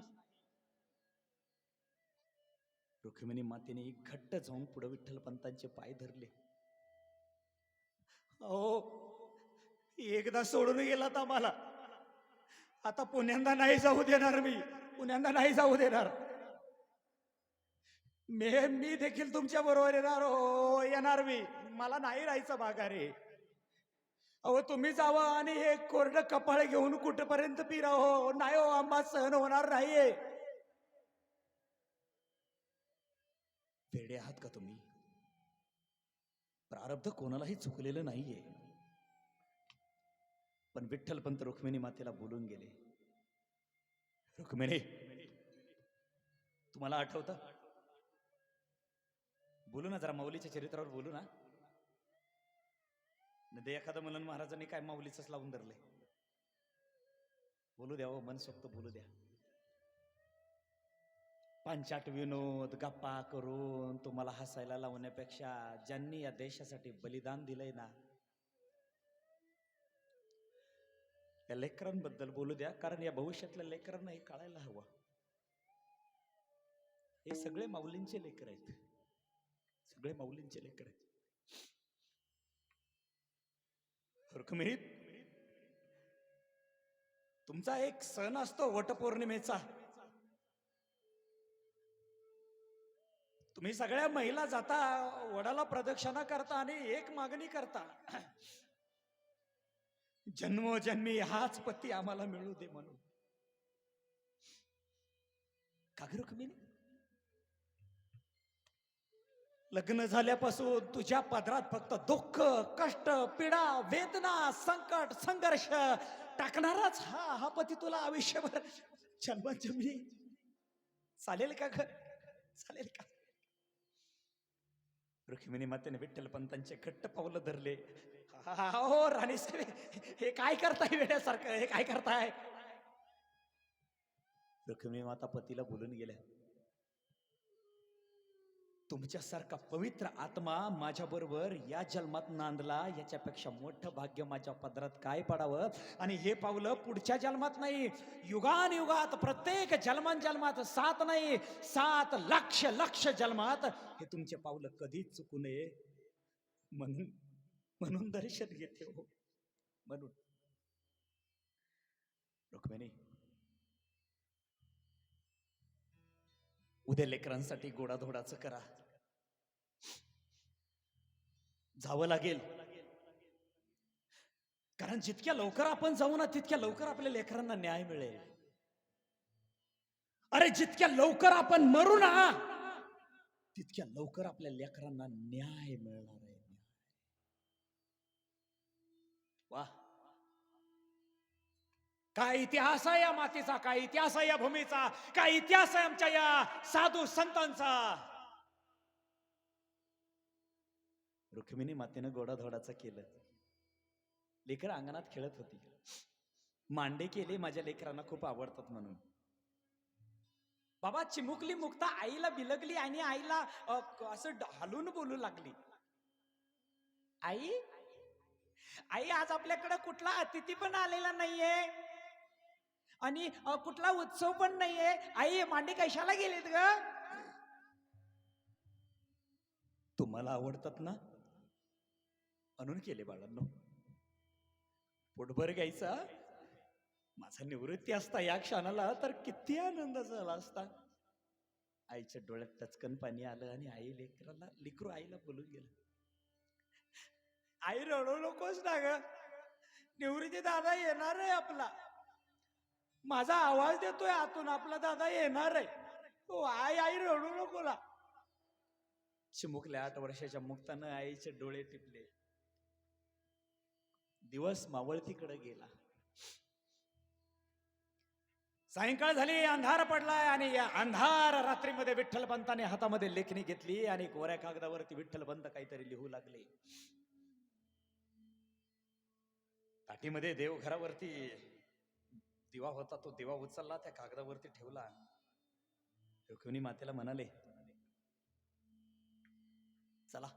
रुक्मिणी मातेने घट्ट जाऊन पुढे विठ्ठल पंतांचे पाय धरले. अहो एकदा सोडून गेलात आम्हाला, आता पुण्यांदा नाही जाऊ देणार मी, पुण्यांदा नाही जाऊ देणार. मी देखील तुमच्या बरोबर येणार. हो येणार मी, मला नाही राहायचं माघारी. अहो तुम्ही जावं आणि हे कोरडं कपाळ घेऊन कुठपर्यंत फिरा. हो नाही हो, आम्हा सहन होणार नाहीये. वेडे आहात का तुम्ही? प्रारब्ध कोणालाही चुकलेलं नाहीये. पण विठ्ठलपंत रुक्मिणी मातेला बोलून गेले. रुक्मिणी, तुम्हाला आठवतं? बोलू ना जरा, माऊलीच्या चरित्रावर बोलू ना. नदे एखादं म्हणून महाराजांनी काय माऊलीच लावून धरले. बोलू द्या, मन सोक्त बोलू द्या. पंचाट विनोद गप्पा करून तुम्हाला हसायला लावण्यापेक्षा ज्यांनी या देशासाठी बलिदान दिलंय ना, या लेकरांबद्दल बोलू द्या. कारण या भविष्यातल्या लेकरांना हे कळायला हवं. हे सगळे माऊलींचे लेकर आहेत, सगळे माऊलींचे लेकर आहेत. रुक्मिणी, तुमचा एक सण असतो वटपौर्णिमेचा. तुम्ही सगळ्या महिला जाता, वडाला प्रदक्षिणा करता आणि एक मागणी करता, जन्मोजन्मी हाच पती आम्हाला मिळू दे म्हणून. का ग रुक्मिणी? लग्न झाल्यापासून तुझ्या पदरात फक्त दुःख, कष्ट, पीडा, वेदना, संकट, संघर्ष टाकणाराच हा पती तुला आयुष्यभर जन्मोजन्मी चालेल का ग? चालेल का? रुक्मिणी मातेने विठ्ठल पंतांचे घट्ट पावलं धरले. हो राणी साहेब, हे काय करताय वेड्यासारखं? हे काय करताय? रुक्मिणी माता पतीला बोलून गेल्या. तुमच्यासारखा पवित्र आत्मा माझ्या बरोबर या जन्मात नांदला, याच्यापेक्षा मोठं भाग्य माझ्या पदरात काय पडावं. आणि हे पावलं पुढच्या जन्मात नाही, युगान युगात, प्रत्येक जन्मात, 7 नाही 7 लक्ष लक्ष जन्मात हे तुमचे पावलं कधीच चुकू नये म्हणून दर्शन घेते हो. म्हणून रुक्मिणी, उद्या लेकरांसाठी गोडाधोडाचं करा. जावं लागेल, कारण जितक्या लवकर आपण जाऊ ना, तितक्या लवकर आपल्या लेकरांना न्याय मिळेल. अरे जितक्या लवकर आपण मरू ना, तितक्या लवकर आपल्या लेकरांना न्याय मिळणार आहे. वाह, काय इतिहास आहे या मातीचा, काय इतिहास आहे या भूमीचा, काय इतिहास आहे आमच्या या साधू संतांचा. रुक्मिणी मातेनं गोडाधोडाचं केलं. लेकर अंगणात खेळत होती. मांडे केले, माझ्या लेकरांना खूप आवडतात म्हणून. बाबा चिमुकली मुक्ता आईला बिलगली आणि आईला असं हलून बोलू लागली. आई आई, आज आपल्याकडे कुठला अतिथी पण आलेला नाहीये आणि कुठला उत्सव पण नाहीये. आई मांडे कशाला गेलेत ग? तुम्हाला आवडतात ना म्हणून केले बाळांनो. पोटभर घ्यायचा. माझा निवृत्ती असता या क्षणाला तर किती आनंद झाला असता. आईच्या डोळ्यात टचकन पाणी आलं आणि आई लेकरू आईला बोलून गेलं. आई रडू नकोस ना ग, निवृत्ती दादा येणार आहे आपला. माझा आवाज देतोय आतून, आपला दादा येणार आहे. हो आई, आई रडू नको ना. चिमुकल्या 8 वर्षाच्या मुक्तानं आईचे डोळे टिपले. दिवस मावळतीकडे गेला. सायंकाळ झाली, अंधार पडलाय आणि या अंधार रात्रीमध्ये विठ्ठलपंताने हातामध्ये लेखणी घेतली आणि कोऱ्या कागदावरती विठ्ठलपंत काहीतरी लिहू लागले. ताटीमध्ये देवघरावरती दिवा होता, तो दिवा उचलला, त्या कागदावरती ठेवला. रुक्मिणी मातेला म्हणाले, चला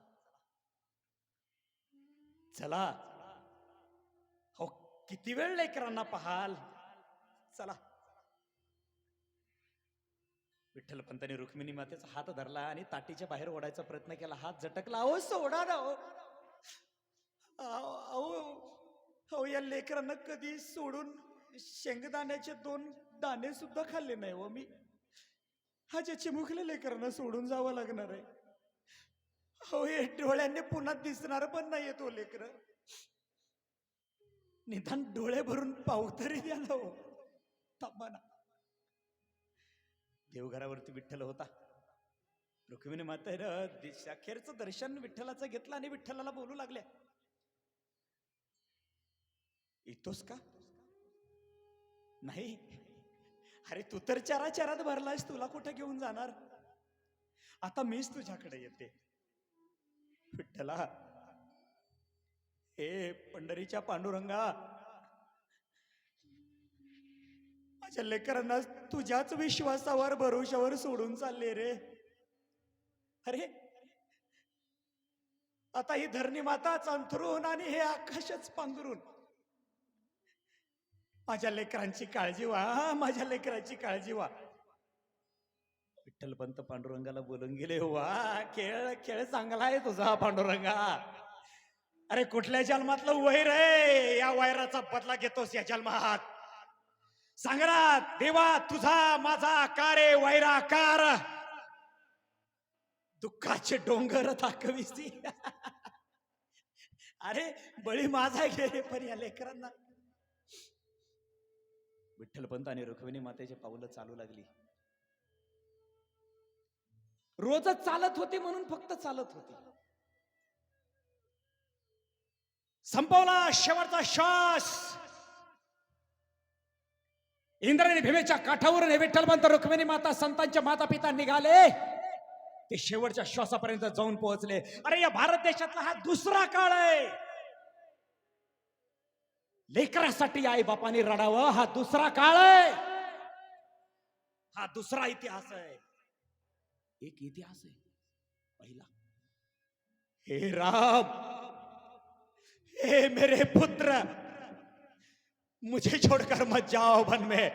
चला, हो किती वेळ लेकरांना पाहाल, चला. विठ्ठलपंतांनी रुक्मिणी मातेचा हात धरला आणि ताटीच्या बाहेर ओढायचा प्रयत्न केला. हात झटकला. अहो सोडा ना, अहो या लेकरांना कधी सोडून शेंगदाण्याचे 2 दाणे सुद्धा खाल्ले नाही हो मी. हा जे चिमुकल्या लेकरांना सोडून जावं लागणार आहे. हो हे डोळ्यांनी पुन्हा दिसणार पण नाहीये तो लेकर. निदान डोळे भरून पाहू तरी द्या ना हो. थांबा ना. देवघरावरती विठ्ठल होता. रुक्मिणी मातेनं अखेरचं दर्शन विठ्ठलाचं घेतलं आणि विठ्ठलाला बोलू लागल्या, येतोस का? नाही. अरे तू तर चराचरात भरलायस, तुला कुठे घेऊन जाणार? आता मीच तुझ्याकडे येते. विठ्ठला, हे पंढरीच्या पांडुरंगा, माझ्या लेकरांना तुझ्याच विश्वासावर भरोशावर सोडून चालले रे. अरे आता ही धरणी माताच अंथरून आणि हे आकाशच पांघरून. माझ्या लेकरांची काळजी व्हा, माझ्या लेकरांची काळजी व्हा. विठ्ठलपंत पांडुरंगाला बोलून गेले, वा खेळ खेळ चांगला आहे तुझा पांडुरंगा. अरे कुठल्या जन्मातलं वैर आहे, या वैराचा बदला घेतोस या जन्मात. सांगणार देवा, तुझा माझा कार आहे वैराकार, दुःखाचे डोंगर दाखविसी. अरे बळी माझा गेले पण या लेकरांना. विठ्ठलपंत आणि रुक्मिणी मातेची पावलं चालू लागली. रोजच चालत होती म्हणून फक्त चालत होती. संपवला शेवटचा श्वास. इंद्रायणी भीमेच्या काठावरून हे विठ्ठलपंत रुक्मिणी माता संतांच्या माता पिता निघाले. ते शेवटच्या श्वासापर्यंत जाऊन पोहोचले. अरे या भारत देशातला हा दुसरा काळ आहे. लेकरासाठी आई बापाने रडावं, हा दुसरा काळ आहे. हा दुसरा इतिहास आहे. एक इतिहास है पहिला, हे राम, हे मेरे पुत्र, मुझे छोड़कर मत जाओ वन में.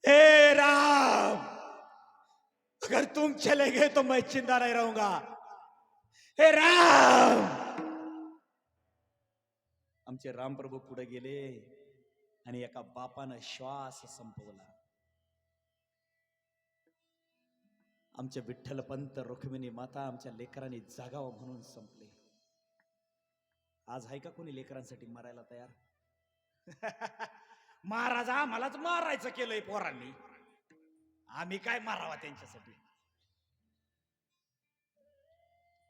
हे राम, अगर तुम चले गए तो मैं जिंदा नहीं रहूंगा. हे राम. आमचे रामप्रभू पुढे गेले आणि एका बापानं श्वास संपवला. आमचे विठ्ठलपंत रुक्मिणी माता आमच्या लेकरांनी जागावं म्हणून संपले. आज आहे का कोणी लेकरांसाठी मरायला तयार? महाराज आम्हालाच मारायचं केलंय पोरांनी, आम्ही काय मारावा त्यांच्यासाठी.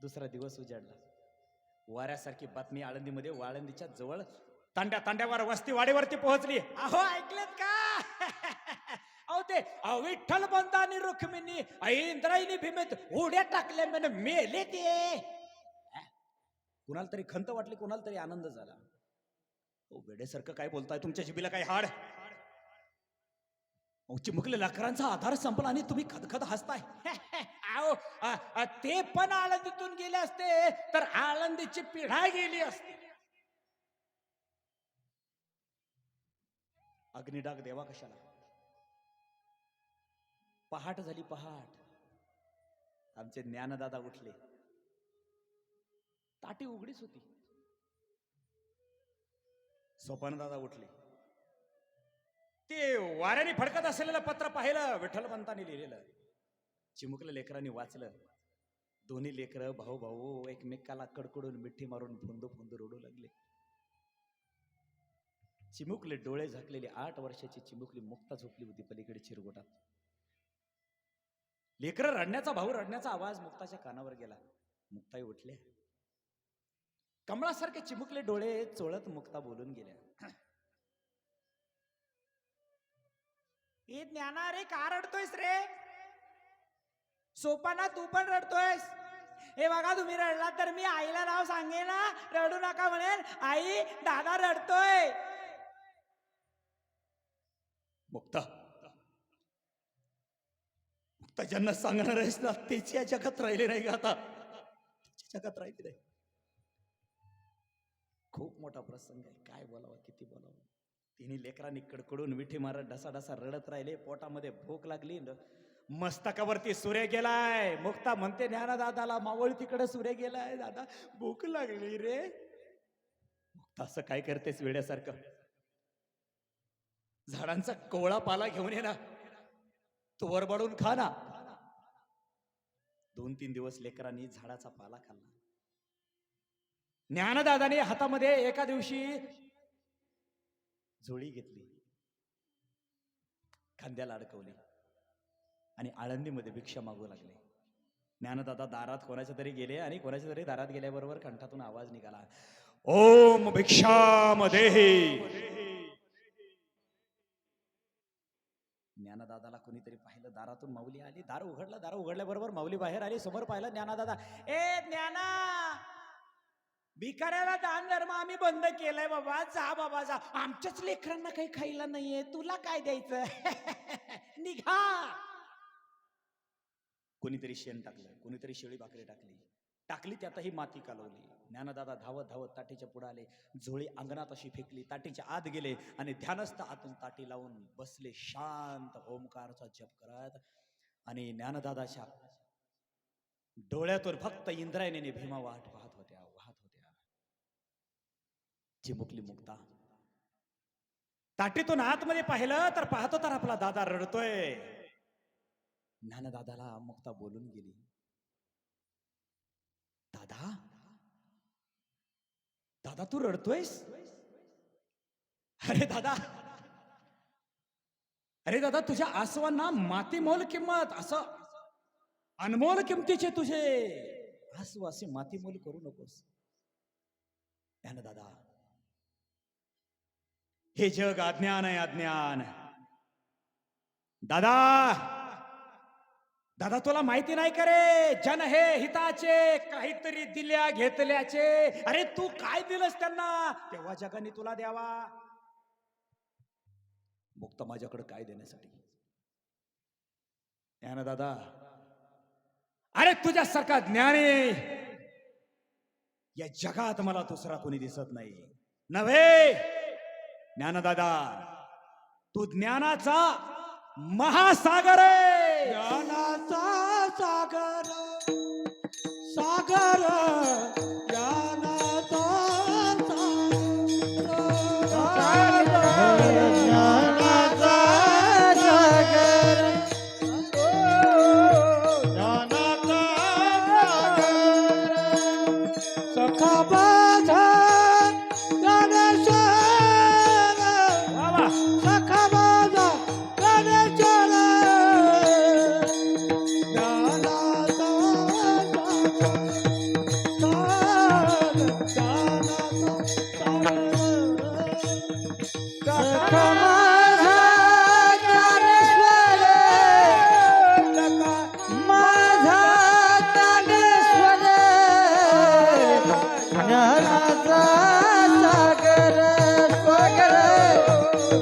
दुसरा दिवस उजाडला. वाऱ्यासारखी बातमी आळंदीमध्ये, आळंदीच्या जवळ तांड्या तांड्यावर वस्ती वाडीवरती पोहोचली. अहो ऐकलेत का? अहो ते विठ्ठलपंत आणि रुक्मिणी इंद्रायणी भीमेत उड्या टाकल्या म्हणे, मेले ते. कुणाला तरी खंत वाटली, कुणाला तरी आनंद झाला. ओ वेडेसारखं काय बोलताय, तुमच्या जिभेला काय हाड? चिमुकले लेकरांचा आधार संपला आणि तुम्ही खदखद हसताय. ते पण आळंदीतून गेले असते तर आळंदीची पिढा गेली असते. अग्निडाग देवा कशाला? पहाट झाली पहाट. आमचे ज्ञानदादा उठले. ताटी उघडीच होती. सोपानदादा उठले. ते वाऱ्याने फडकत असलेलं पत्र पाहिलं, विठ्ठलपंतांनी लिहिलेलं. चिमुकल्या लेकरांनी वाचलं. दोन्ही लेकर भाऊ भाऊ एकमेकाला कडकडून मिठी मारून फुंदू फुंदू रडू लागले. चिमुकले डोळे झाकलेली 8 वर्षाची चिमुकली मुक्ता झोपली होती पलीकडे चिरगोटात. लेकर रडण्याचा, भाऊ रडण्याचा आवाज मुक्ताच्या कानावर गेला. मुक्ताई उठल्या. कमळासारखे चिमुकले डोळे चोळत मुक्ता बोलून गेल्या. हे ज्ञाना रे का रडतोयस रे? सोपाना तू पण रडतोयस? हे बघा तुम्ही रडला तर मी आईला नाव सांगेन ना, रडू नका म्हणेन आई दादा रडतोय. मुक्ता मुक्ता ज्यांना सांगणार आहेस ना तेच या जगात राहिले नाही का आता, त्याच्या जगात राहिले नाही. खूप मोठा प्रसंग आहे, काय बोलावं किती बोलावं. तिन्ही लेकरांनी कडकडून विठी मारत ढसाढसा रडत राहिले. पोटामध्ये भूक लागली, मस्तकावरती सूर्य गेलाय. मुक्ता म्हणते ज्ञानदादाला, मावळ तिकडे सूर्य गेलाय, दादा भूक लागली रे. मुक्ता असं काय करतेस वेड्यासारखं? झाडांचा कोवळा पाला घेऊन ये ना, तो वरबडून खा ना. 2-3 दिवस लेकरांनी झाडाचा पाला खाल्ला. ज्ञानदादाने हातामध्ये एका दिवशी झोळी घेतली, खांद्याला अडकवली आणि आळंदीमध्ये भिक्षा मागू लागले. ज्ञानदादा दारात कोणाच्या तरी गेले आणि कोणाच्या तरी दारात गेल्याबरोबर कंठातून आवाज निघाला, ओम भिक्षामदेहि. ज्ञानदादाला कोणीतरी पाहिलं, दारातून माऊली आली. दार उघडलं, दार उघडल्याबरोबर माऊली बाहेर आली. समोर पाहिलं ज्ञानदादा. ए ज्ञाना, भिकाऱ्याला दान धर्म आम्ही बंद केलाय बाबा, जा बाबा जा. आमच्याच लेकरांना काही खायला नाहीये, तुला काय द्यायचं? निघा. कोणीतरी शेण टाकलं, कोणीतरी शेळी भाकरी टाकली त्यातही माती कालवली. ज्ञानदादा धावत धावत ताटीच्या पुढे आले, झोळी अंगणात अशी फेकली, ताटीच्या आत गेले आणि ध्यानस्थ आतून ताटी लावून बसले शांत ओमकारचा जप करत. आणि ज्ञानदादाच्या डोळ्यातून फक्त इंद्रायणीने भीमा वाहत होत्या. चिमुकली मुक्ता ताटीतून आतमध्ये पाहिलं तर पाहतो तर आपला दादा रडतोय. ज्ञानदादाला मुक्ता बोलून गेली, दादा दादा तू रडतोयस? अरे दादा तुझ्या आसवांना माती मोल किंमत, असं अनमोल किमतीचे तुझे आसू असे माती मोल करू नकोस. दादा हे जग अज्ञान आहे, अज्ञान. दादा तुला माहिती नाही करे, जन हे हिताचे, काहीतरी दिल्या घेतल्याचे. अरे तू काय दिलंस त्यांना, तेव्हा जगाने तुला द्यावा. मुक्त माझ्याकडे काय देण्यासाठी? दादा अरे तुझ्यासारखा ज्ञानी या जगात मला दुसरा कोणी दिसत नाही. नव्हे ज्ञानदादा, तू ज्ञानाचा महासागर आहे. ज्ञानाचा सागर, सागर ज्ञानाचा सागर, ज्ञानाचा सागर, ज्ञानाचा सागर. सखा माझा ज्ञानेश्वर, सखा माझा ज्ञानेश्वर, ज्ञानाचा सागर, ज्ञानाचा सागर. सखा माझा ज्ञानेश्वर, माझा ज्ञानेश्वर, ज्ञानाचा सागर, सागर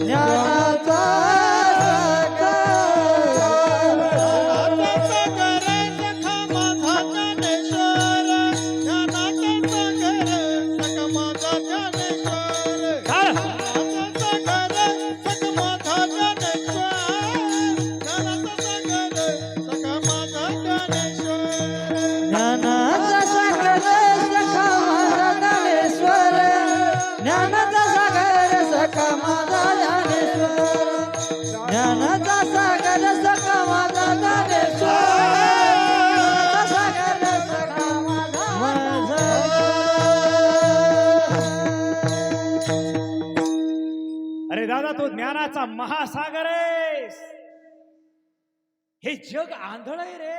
ज्ञानाचा ज्ञानाचा सागर, सखा माझा ज्ञानेश्वर, ज्ञानाचा सागर, सखा माझा ज्ञानेश्वर, ज्ञानाचा सागर, सखा माझा ज्ञानेश्वर, सागर सखा माझा. अरे दादा तू ज्ञानाचा महासागर आहेस. हे जग आंधळ आहे रे,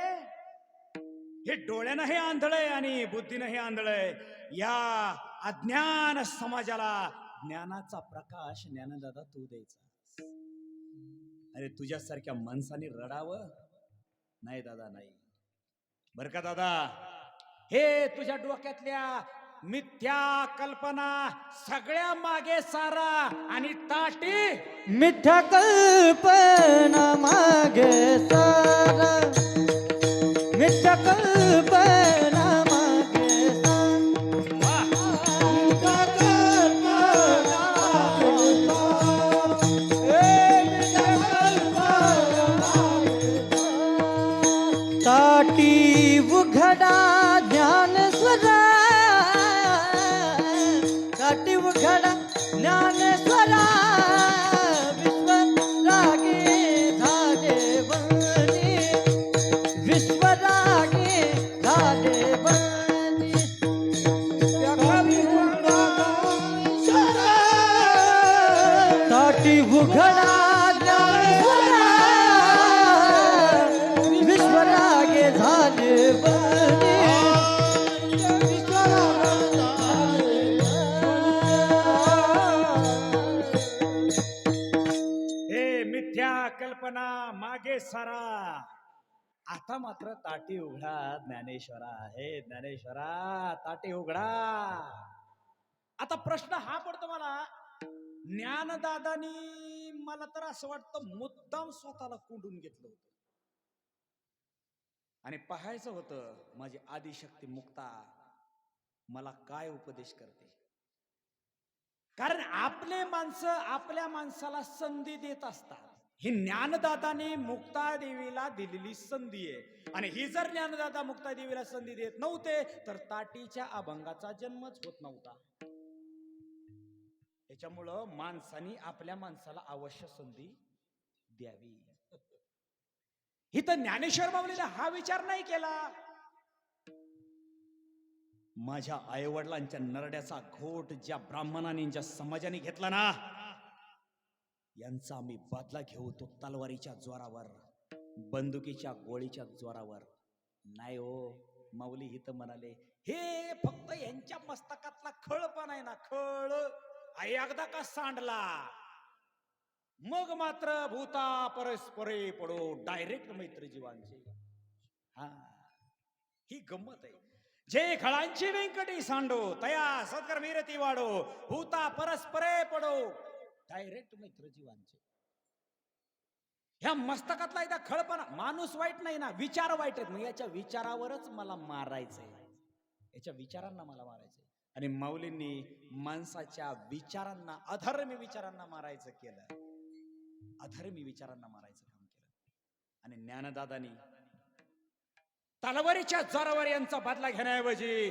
हे डोळ्यानं हे आंधळ आहे आणि बुद्धीनं हे आंधळ आहे. या अज्ञान समाजाला ज्ञानाचा प्रकाश ज्ञानदादा तू द्यायचा. अरे तुझ्यासारख्या माणसाने रडावं नाही दादा, नाही बर का दादा. हे तुझ्या डोक्यातल्या मिथ्या कल्पना सगळ्या मागे सारा आणि ताटी मिठ्या कल्पना मागे सारा, मिठ्या कल्पना मागे सारा. ताटी उघडा ज्ञानेश्वरा, ताटी उघडा ज्ञानेश्वरा, विश्वरागे झाले बनी, विश्वरागे झाले बनी. ताटी उघडा ज्ञानेश्वरा, विश्वरागे झाले बनी. हे मिथ्या कल्पना मागे सारा, आता मात्र ताटी उघडा ज्ञानेश्वरा. हे ज्ञानेश्वरा ताटी उघडा. आता प्रश्न हा पडतो मला, ज्ञानदादानी मला तर असं वाटतं मुद्दाम स्वतःला कोंडून घेतलं होतं आणि पाहायचं होतं माझी आदिशक्ती मुक्ता मला काय उपदेश करते. कारण आपले माणसं आपल्या माणसाला संधी देत असतात. ही ज्ञानदादाने मुक्ता देवीला दिलेली संधी आहे आणि ही जर ज्ञानदादा मुक्ता देवीला संधी देत नव्हते तर ताटीच्या अभंगाचा जन्मच होत नव्हता. त्याच्यामुळं माणसानी आपल्या माणसाला अवश्य संधी द्यावी. इथं ज्ञानेश्वर माऊलीने हा विचार नाही केला. माझ्या आईवडिलांच्या नरड्याचा घोट ज्या ब्राह्मणाने ज्या समाजाने घेतला ना, यांचा आम्ही बदला घेऊ. तो तलवारीच्या जोरावर, बंदुकीच्या गोळीच्या जोरावर नाही हो. माऊली इथं म्हणाले हे फक्त यांच्या मस्तकातला खळ पण आहे ना, खळ एकदा का सांडला मग मात्र भूता परस्परे पडो, डायरेक्ट मैत्री जीवांचे. हा ही गंमत आहे. जे खळांची व्यंकटी सांडो तया सत्कर वीरती वाढो, भूता परस्परे पडो, डायरेक्ट मैत्री जीवांचे. ह्या मस्तकातला एकदा खळपणा, माणूस वाईट नाही ना, विचार वाईट आहेत. मग याच्या विचारावरच मला मारायचंय, याच्या विचारांना मला मारायचंय. आणि माऊलींनी माणसाच्या विचारांना, अधर्मी विचारांना मारायचं केलं, अधर्मी विचारांना मारायचं काम केलं. आणि ज्ञानदादानी तलवारीच्या जोरावर यांचा बदला घेण्याऐवजी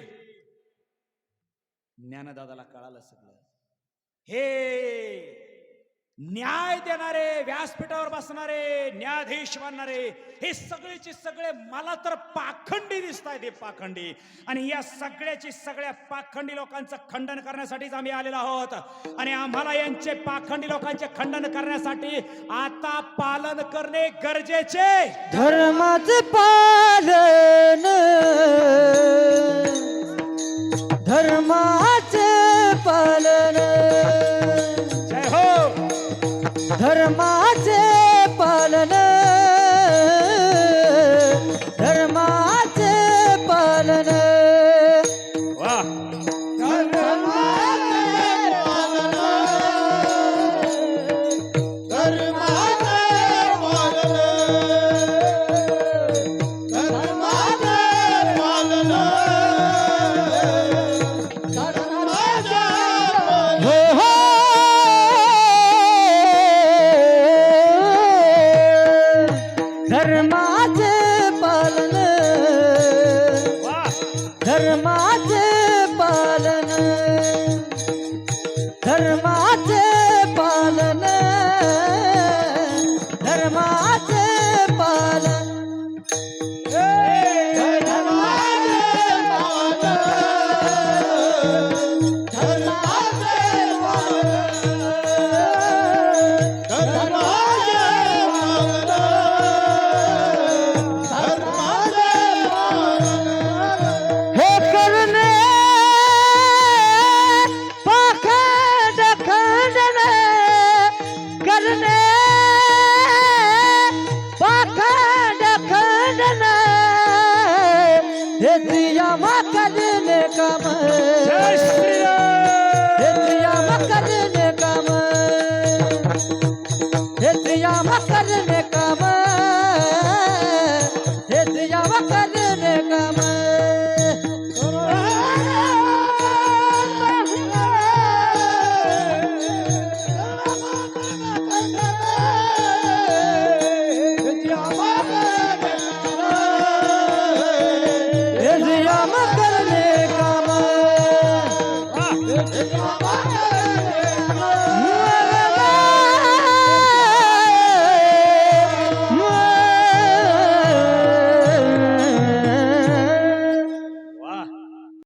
ज्ञानदादाला कळालं सगळं. हे न्याय देणारे, व्यासपीठावर बसणारे, न्यायाधीश बनणारे, हे सगळेचे सगळे मला तर पाखंडी दिसत आहेत. हे पाखंडी. आणि या सगळ्याची सगळ्या पाखंडी लोकांचं खंडन करण्यासाठीच आम्ही आलेलो आहोत. आणि आम्हाला यांचे पाखंडी लोकांचे खंडन करण्यासाठी आता पालन करणे गरजेचे. धर्माचे पालन, धर्माचे पालन, जय हो. धर्माचे पालन, धर्माचे पालन. वा हो विठ्ठल